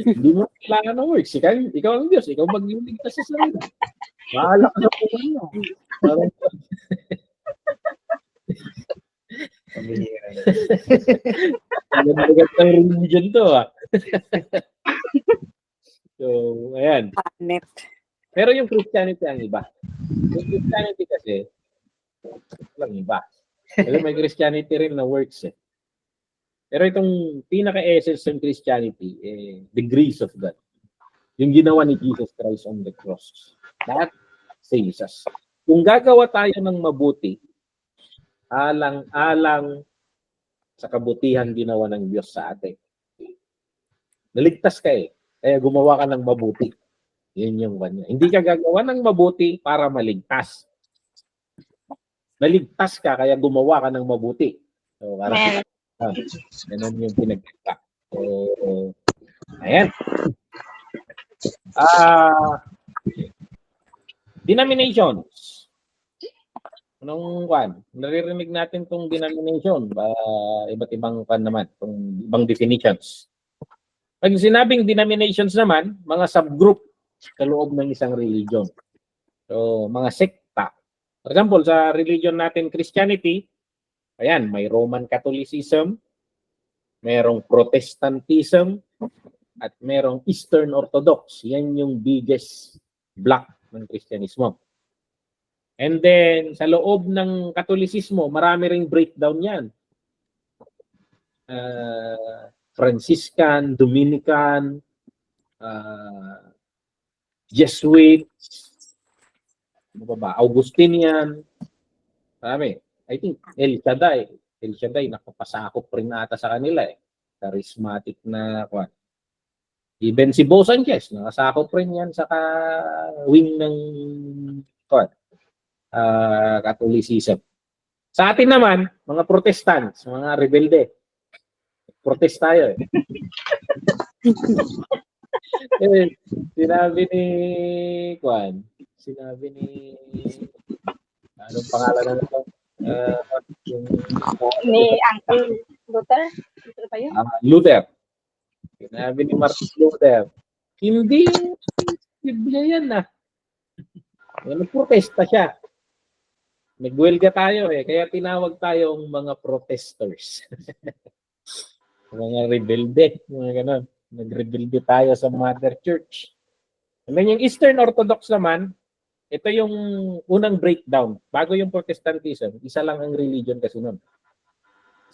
Hindi mo kailangan ng works. Ikaw ang Diyos. Ikaw magliligtas sa sarili. Bahala ka sa puwan mo. Pamihira. Magandang religion to, So, ayan. Hanep. Pero yung Christianity ang iba. Yung Christianity kasi, lang iba. Kasi may Christianity rin na works eh. Pero itong pinaka-essence ng Christianity, the grace of God. Yung ginawa ni Jesus Christ on the cross. That saves us. Kung gagawa tayo ng mabuti, alang-alang sa kabutihan ginawa ng Diyos sa atin. Naligtas ka eh. Kaya gumawa ka ng mabuti. Yun yung kanya. Hindi ka gagawa ng mabuti para maligtas. Naligtas ka kaya gumawa ka ng mabuti. So, para ganun yung pinagkita. So, ayan. Denominations. Anong kwan? Naririnig natin tong denomination. Iba't ibang kwan naman. Tong ibang definitions. Pag sinabing denominations naman, mga subgroup sa loob ng isang religion. So, mga sekta. For example, sa religion natin, Christianity, ayan, may Roman Catholicism, merong Protestantism, at merong Eastern Orthodox. Yan yung biggest block ng Kristyanismo. And then, sa loob ng Katolisismo, marami ring breakdown yan. Franciscan, Dominican, Jesuits, ano ba? Augustinian, marami. I think El Shaddai, nakapasakop rin ata sa kanila eh. Charismatic na kwan. Even si Bo Sanchez, nakasakop rin yan sa wing ng kwan, Catholicism. Sa atin naman, mga Protestants, mga rebelde. Protest tayo eh. Sinabi ni anong pangalan na ito? Ni Uncle Luther? Ito pa yun? Luther. Sinabi ni Martin Luther, hindi Biblia yan ah. Nagprotesta siya. Nagwelga tayo eh, kaya tinawag tayong mga protesters. Mga rebelde, mga ganon. Nagrebelde tayo sa Mother Church. And then yung Eastern Orthodox naman, ito yung unang breakdown. Bago yung Protestantism, isa lang ang religion kasi nun.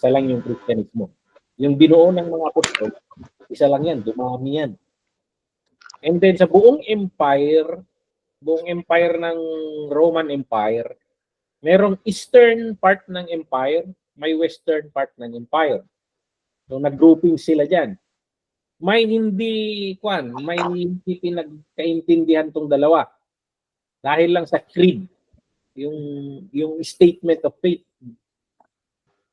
Isa lang yung Christianismo. Yung binuo ng mga apostol, isa lang yan, dumami yan. And then sa buong empire ng Roman Empire, merong eastern part ng empire, may western part ng empire. So nag-grouping sila diyan. May hindi pinagkaintindihan tong dalawa. Dahil lang sa creed, yung statement of faith.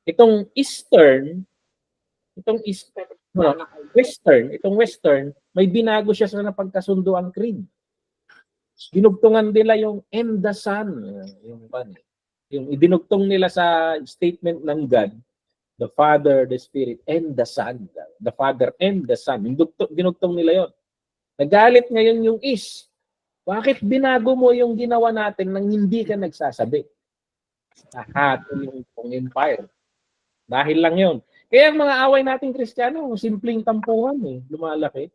Itong western, may binago siya sa napagkasundo ang creed. Dinugtungan nila yung and the Son. Yung idinugtong nila sa statement ng God, the Father, the Spirit, and the Son. The Father and the Son. Dinugtong nila yon. Nagalit ngayon yung is. Bakit binago mo yung ginawa natin nang hindi ka nagsasabi? Yung empire. Dahil lang yon. Kaya ang mga away nating Kristiyano, simpleng tampuhan eh. Lumalaki.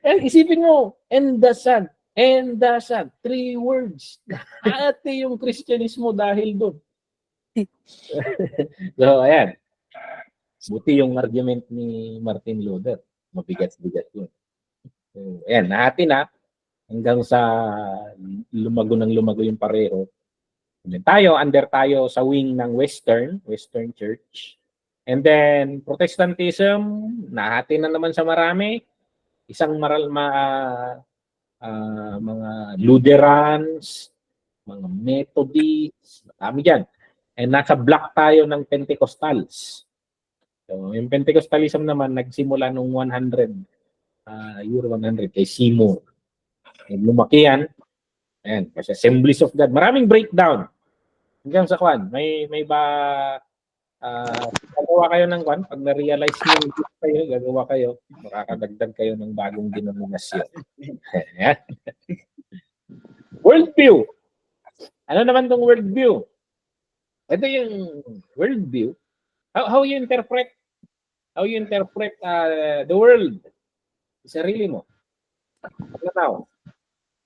And isipin mo, and the Son. And the Son. 3 words. Ate yung Kristyanismo dahil doon. So, ayan. Buti yung argument ni Martin Luther. Mabigat-bigat yun. So, ayan, nahati na hanggang sa lumago yung pareho. And then under tayo sa wing ng Western Church. And then, Protestantism, nahati na naman sa marami. Isang mga Lutherans, mga Methodists, marami dyan. And nasa block tayo ng Pentecostals. So, yung Pentecostalism naman nagsimula nung 100 Euro 100 kay Seymour. Lumaki yan. Ayan, kasi Assemblies of God. Maraming breakdown. Hanggang sa kwan, may gagawa kayo ng kwan. Pag na-realize nyo kayo, gagawa kayo, makakadagdag kayo ng bagong denominasyon. Ayan. Worldview. Ano naman tong worldview? Ito yung worldview. How you interpret the world. Sarili mo. Pagkatao.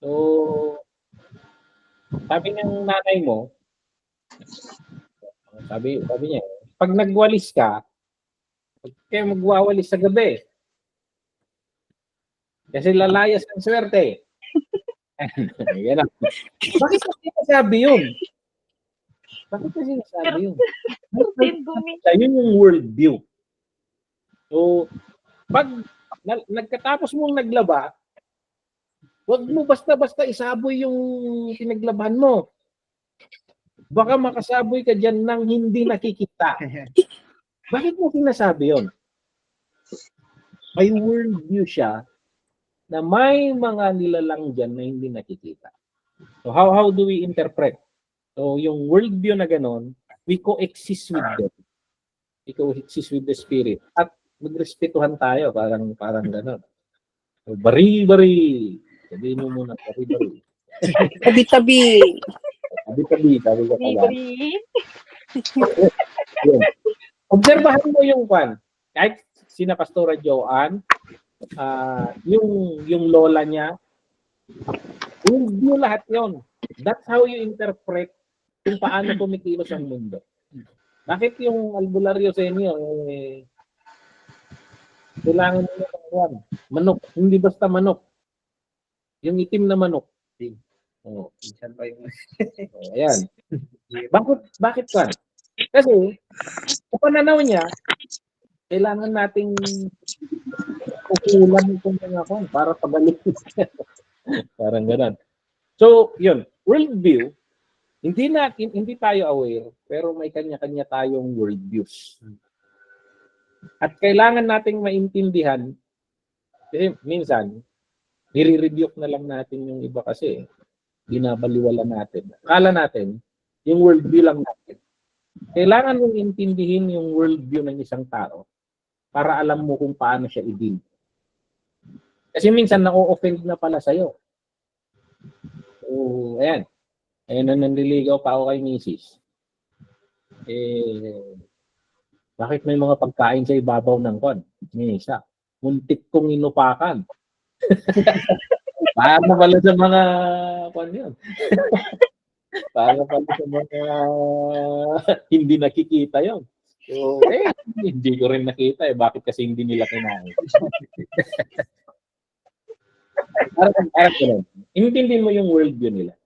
So, sabi ng nanay mo, sabi niya, pag nagwalis ka, huwag kayo magwawalis sa gabi. Kasi lalayas ng swerte. Yan. Bakit kasi nasabi yun? Yun yung worldview. So, pag nagkatapos mong naglaba, huwag mo basta-basta isaboy yung pinaglaban mo. Baka makasaboy ka dyan ng hindi nakikita. Bakit mo sinasabi yun? May worldview siya na may mga nilalang dyan na hindi nakikita. So how do we interpret? So yung worldview na ganon, we coexist with them. We coexist with the spirit. At magrespetuhan tayo, parang ganon. So, bari-bari. Sabihin mo muna, bari-bari. Tabi-tabi. Tabi-tabi, sabi ko pala. Libre. Obserbahan mo yung kwan. Kahit sina Pastora Joanne, yung lola niya, worldview lahat yon. That's how you interpret kung paano kumikilos ang mundo. Bakit yung albularyo sa inyo, kailangan nyo ng kwan? Manok, hindi basta manok. Yung itim na manok. Oh. Minsan pa yung Ayan. Bakit kwan? Kasi, sa pananaw niya, kailangan nating kukulan itong mga kwan para pabalik. Parang gano'n. So, yun. Worldview, hindi tayo aware, pero may kanya-kanya tayong worldviews. At kailangan nating maintindihan, kasi minsan, nire-rebuke na lang natin yung iba kasi binabaliwala natin. Akala natin, yung worldview lang natin. Kailangan mong intindihin yung worldview ng isang tao para alam mo kung paano siya i-deal. Kasi minsan na-offend na pala sa'yo. So, ayan. Ayan na nanliligaw pa ako kay Mrs. Bakit may mga pagkain sa ibabaw ng kon? May isa. Muntik kong inupakan. Paano pala sa mga kon yun? Paano pala sa mga hindi nakikita yun? So, hindi ko rin nakita eh. Bakit kasi hindi nila kinain? Parang intindihin mo yung worldview nila.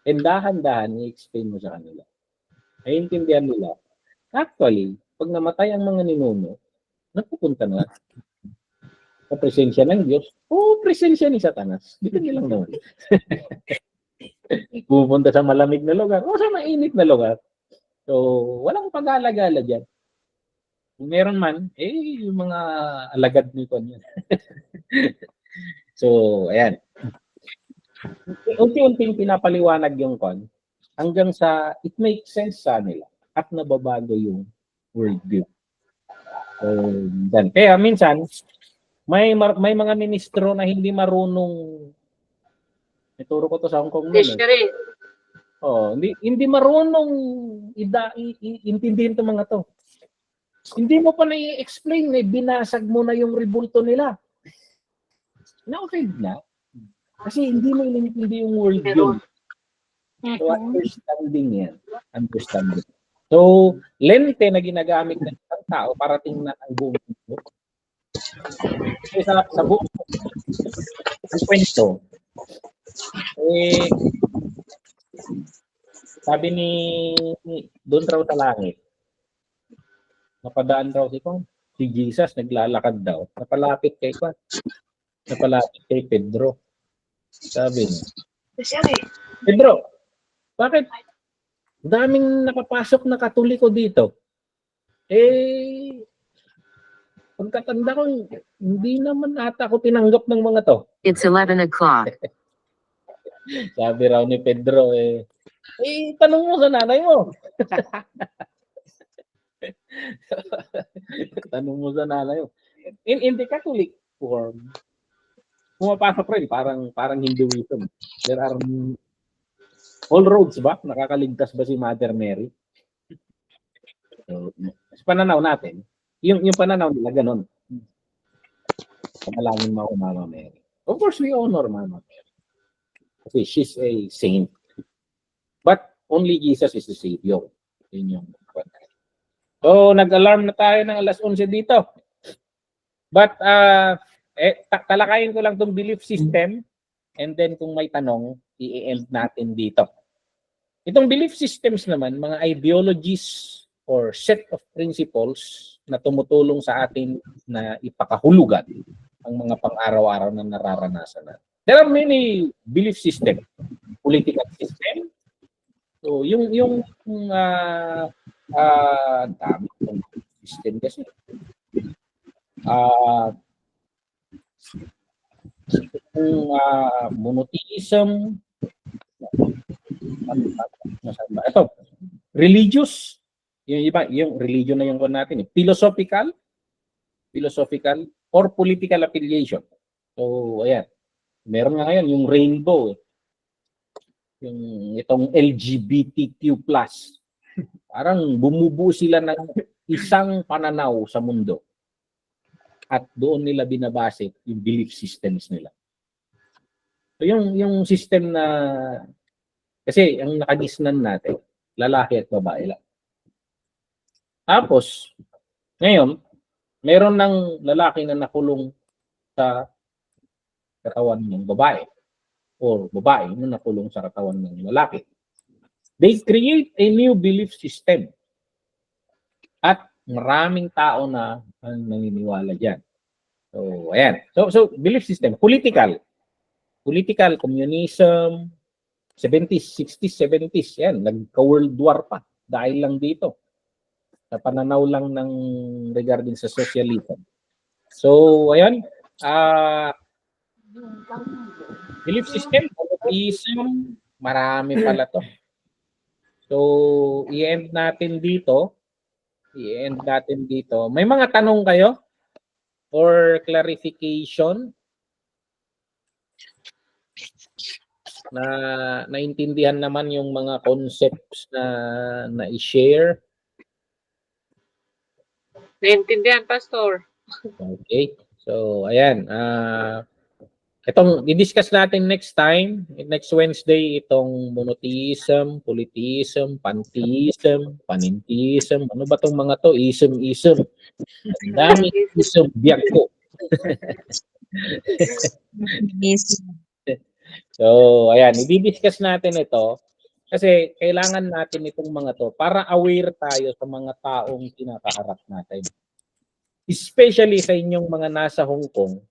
And dahan-dahan, i-explain mo sa kanila. Ay intindihan nila. Actually, pag namatay ang mga ninuno, napupunta na sa presensya ng Diyos o presensya ni Satanas. Dito nilang naman. Pupunta sa malamig na lugar o sa mainit na lugar. So, walang pag-alagala dyan. Kung meron man, yung mga alagad nito niyan. So, ayan. Unti-unting pinapaliwanag yung kon hanggang sa it makes sense sa nila at nababago yung worldview. So, then, kaya minsan, may mga ministro na hindi marunong, ituro ko to sa Hong Kong noon. Hindi marunong intindihin itong mga to. Hindi mo pa na-i-explain, binasag mo na yung rebulto nila. Na-offend na. Kasi hindi mo inintindi yung worldview. So, understanding yan. Understanding. So, lente na ginagamit ng isang tao para tingnan ang buong mundo. Kasi sa buong ang kwento, sabi ni doon raw sa langit, napadaan raw si Jesus, naglalakad daw. Napalapit kay Pedro. Sabi niya, Pedro, bakit daming nakapasok na Katoliko dito? Pag pagkatanda ko, hindi naman ata ako tinanggap ng mga to. It's 11 o'clock. Sabi raw ni Pedro, tanong mo sa nanay mo. Tanong mo sa nanay mo. In the Catholic form, pumapasok rin, parang Hinduism. There are all roads ba? Nakakaligtas ba si Mother Mary? So, sa pananaw natin, yung pananaw nila ganun. Panalangin mo ako, Mama Mary. Of course, we honor Mama Mary. Kasi she's a saint. But only Jesus is the Savior. Yun yung so, nag-alarm na tayo ng alas 11 dito. But, talakayin ko lang itong belief system and then kung may tanong, i-end natin dito. Itong belief systems naman, mga ideologies or set of principles na tumutulong sa atin na ipakahulugan ang mga pang-araw-araw na nararanasan natin. There are many belief system, political system. So, yung dami ng system kasi. Monotheism, ito, religious, yung iba, yung religion na yung natin, philosophical or political affiliation. So, ayan. Meron nga ngayon yung rainbow, yung itong LGBTQ+. Parang bumubuo sila ng isang pananaw sa mundo. At doon nila binabase yung belief systems nila. So yung system na, kasi ang nakagisnan natin, lalaki at babae lang. Tapos, ngayon, meron ng lalaki na nakulong sa katawan ng babae or babae na nakulong sa katawan ng lalaki. They create a new belief system. At maraming tao na ang naniniwala dyan. So, ayan. So belief system. Political, communism, 70s, 60s, 70s. Yan, nagka-World War pa. Dahil lang dito. Sa pananaw lang ng regarding sa socialism. So, ayan. Belief system, monotheism, marami pala to. So, i-end natin dito. May mga tanong kayo or clarification na naintindihan naman yung mga concepts na i-share? Naintindihan, Pastor. Okay. So, ayan. Itong i-discuss natin next time, next Wednesday, itong monotheism, polytheism, pantheism, panintheism. Ano ba itong mga to? Ism. Ang dami ism, biyak ko. So, ayan. I-discuss natin ito kasi kailangan natin itong mga to para aware tayo sa mga taong kinakaharap natin. Especially sa inyong mga nasa Hong Kong.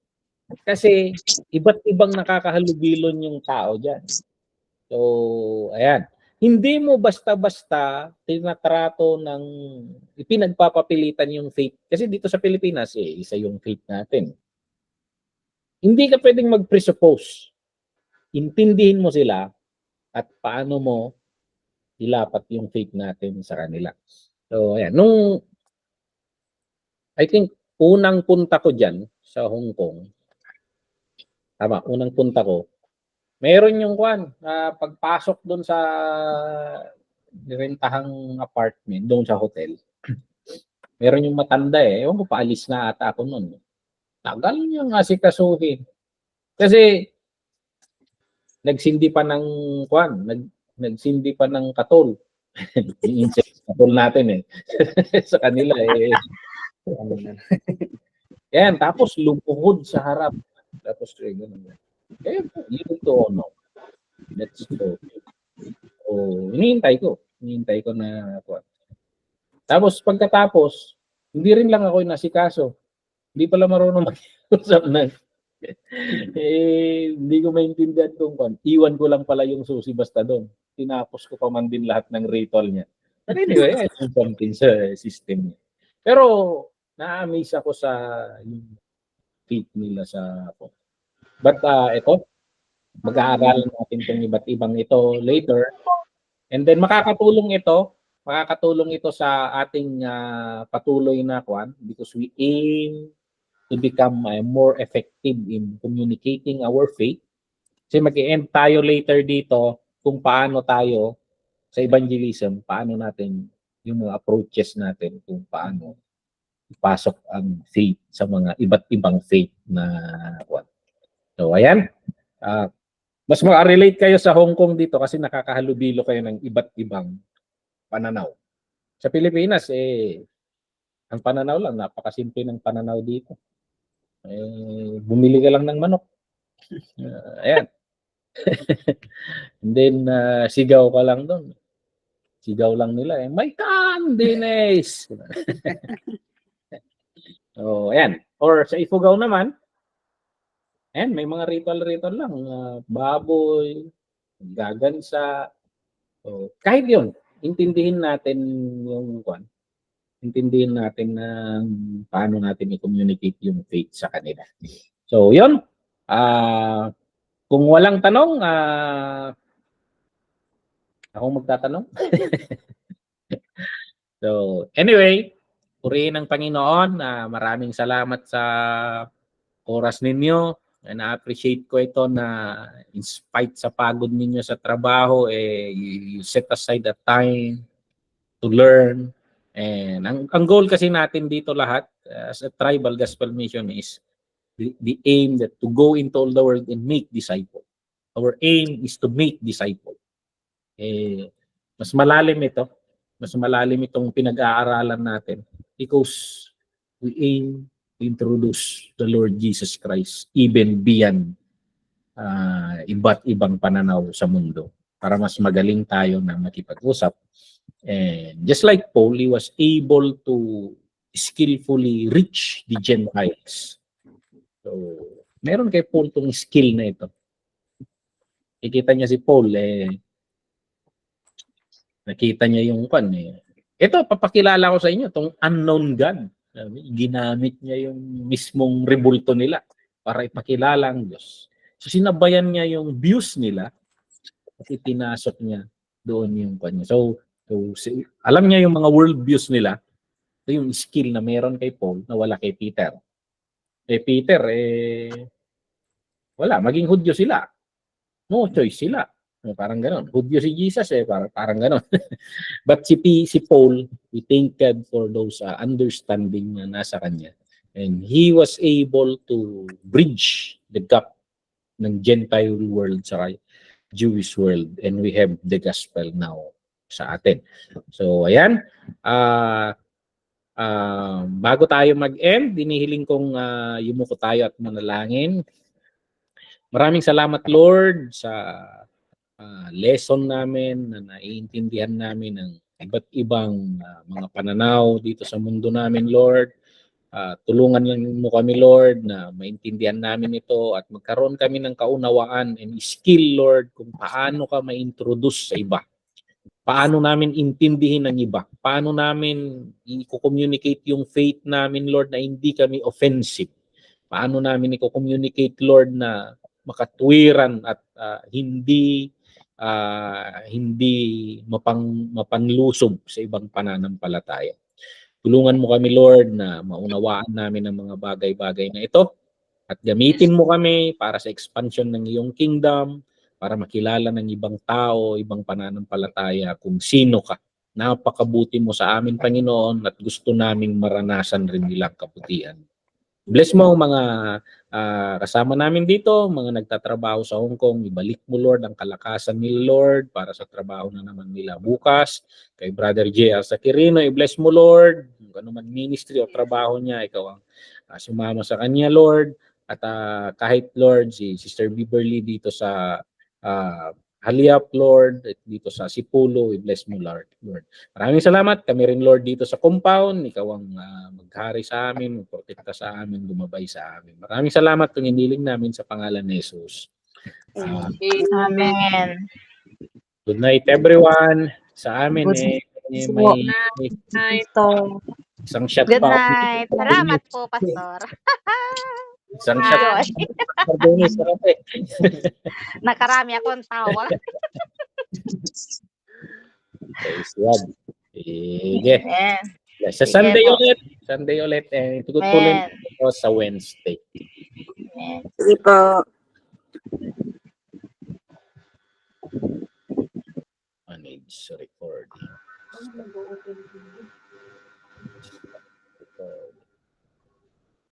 Kasi iba't ibang nakakahalubilon yung tao dyan. So, ayan. Hindi mo basta-basta tinatrato ng ipinagpapapilitan yung faith. Kasi dito sa Pilipinas, isa yung faith natin. Hindi ka pwedeng mag-presuppose. Intindihin mo sila at paano mo ilapat yung faith natin sa kanila. So, ayan. I think, unang punta ko dyan sa Hong Kong, unang punta ko, meron yung pagpasok doon sa nirentahang apartment, doon sa hotel, meron yung matanda ewan ko, paalis na ata ako noon. Tagal niyang asikasuhin. Kasi, nagsindi pa ng nagsindi pa ng katol. Yung insect katol natin sa kanila yan, tapos lumuhod sa harap. Tapos ganun. Yun to no. Let's go. Hinihintay ko na Tapos pagkatapos, hindi rin lang ako nasikaso. Hindi pala marunong mag-usap na. Hindi ko maintindihan kung iwan ko lang pala yung susi basta doon. Tinapos ko pa man din lahat ng ritual niya. But anyway, I think something sa system niya. Pero na-amaze ako sa yung faith nila sa ako. But ito, mag-aaralan natin itong iba't ibang ito later. And then makakatulong ito sa ating patuloy na kwan because we aim to become more effective in communicating our faith. Kasi mag-end tayo later dito kung paano tayo sa evangelism, paano natin yung mga approaches natin kung paano ipasok ang faith sa mga iba't ibang faith na kwan. So ayan, mas ma-relate kayo sa Hong Kong dito kasi nakakahalubilo kayo ng iba't ibang pananaw. Sa Pilipinas, ang pananaw lang, napakasimple ng pananaw dito. Bumili ka lang ng manok. Ayan. And then, sigaw ka lang doon. Sigaw lang nila. May Dennis! So, ayan. Or sa Ifugao naman, ayan, may mga ritual lang. Baboy, gagansa. So, kahit yun, intindihin natin yung kwan. Intindihin natin na paano natin i-communicate yung faith sa kanila. So, yun. Kung walang tanong, ako magtatanong. So, anyway, purihin ng Panginoon. Maraming salamat sa oras ninyo. Na-appreciate ko ito na in spite sa pagod ninyo sa trabaho, you set aside a time to learn. And ang goal kasi natin dito lahat as a tribal gospel mission is the aim that to go into all the world and make disciples. Our aim is to make disciples. Mas malalim ito. Mas malalim itong pinag-aaralan natin because we aim to introduce the Lord Jesus Christ even beyond iba't ibang pananaw sa mundo para mas magaling tayo na makipag-usap. And just like Paul, he was able to skillfully reach the Gentiles. So, meron kay Paul tong skill na ito. Ikita niya si Paul, nakita niya yung kwan. Ito, papakilala ko sa inyo, tong unknown God. Ginamit niya yung mismong rebulto nila para ipakilala ang Diyos. So, sinabayan niya yung views nila at ipinasok niya doon yung kwan niya. So, alam niya yung mga world views nila. Ito yung skill na meron kay Paul na wala kay Peter. Peter, wala. Maging Hudyo sila. No choice sila. Parang ganon. Hudyo si Jesus, parang ganon. But si Paul, we thank God for those understanding na nasa kanya. And he was able to bridge the gap ng Gentile world sa Jewish world. And we have the gospel now sa atin. So, ayan. Bago tayo mag-end, dinihiling kong yumuko tayo at manalangin. Maraming salamat, Lord, sa lesson namin na naiintindihan namin ng iba't ibang mga pananaw dito sa mundo namin, Lord. Tulungan lang mo kami, Lord, na maintindihan namin ito at magkaroon kami ng kaunawaan and skill, Lord, kung paano ka ma-introduce sa iba. Paano namin intindihin ang iba? Paano namin i-communicate yung faith namin, Lord, na hindi kami offensive? Paano namin i-communicate, Lord, na makatwiran at hindi mapanlusob sa ibang pananampalataya? Tulungan mo kami, Lord, na maunawaan namin ang mga bagay-bagay na ito at gamitin mo kami para sa expansion ng iyong kingdom, para makilala ng ibang tao, ibang pananampalataya kung sino ka. Napakabuti mo sa amin, Panginoon, at gusto naming maranasan rin nilang kabutihan. Bless mo ang mga kasama namin dito, mga nagtatrabaho sa Hong Kong. Ibalik mo, Lord, ang kalakasan nila, Lord, para sa trabaho na naman nila bukas. Kay Brother J.R. Sakirino, i-bless mo, Lord. Kung ano man ministry o trabaho niya, ikaw ang sumama sa kanya, Lord. At kahit, Lord, si Sister Beverly dito sa Haliap, Lord, at dito sa Sipulo, i-bless mo, Lord. Maraming salamat. Kami rin, Lord, dito sa compound. Ikaw ang maghari sa amin, magprotekta sa amin, lumabay sa amin. Maraming salamat kung iniling namin sa pangalan ni Jesus. Amen. Good night, everyone. Sa amin, Good may Night. Isang shot Good pa. night. Salamat po, Pastor. Isang shot. Ayos. Dennis, sarap eh. Nakarami akong tawa. Praise God. Sige. Amen. Sa Sige Sunday po. ulit. Sunday ulit. Tutuloy Amen. ito sa Wednesday. Amen. Sige po. Manage recording. Record.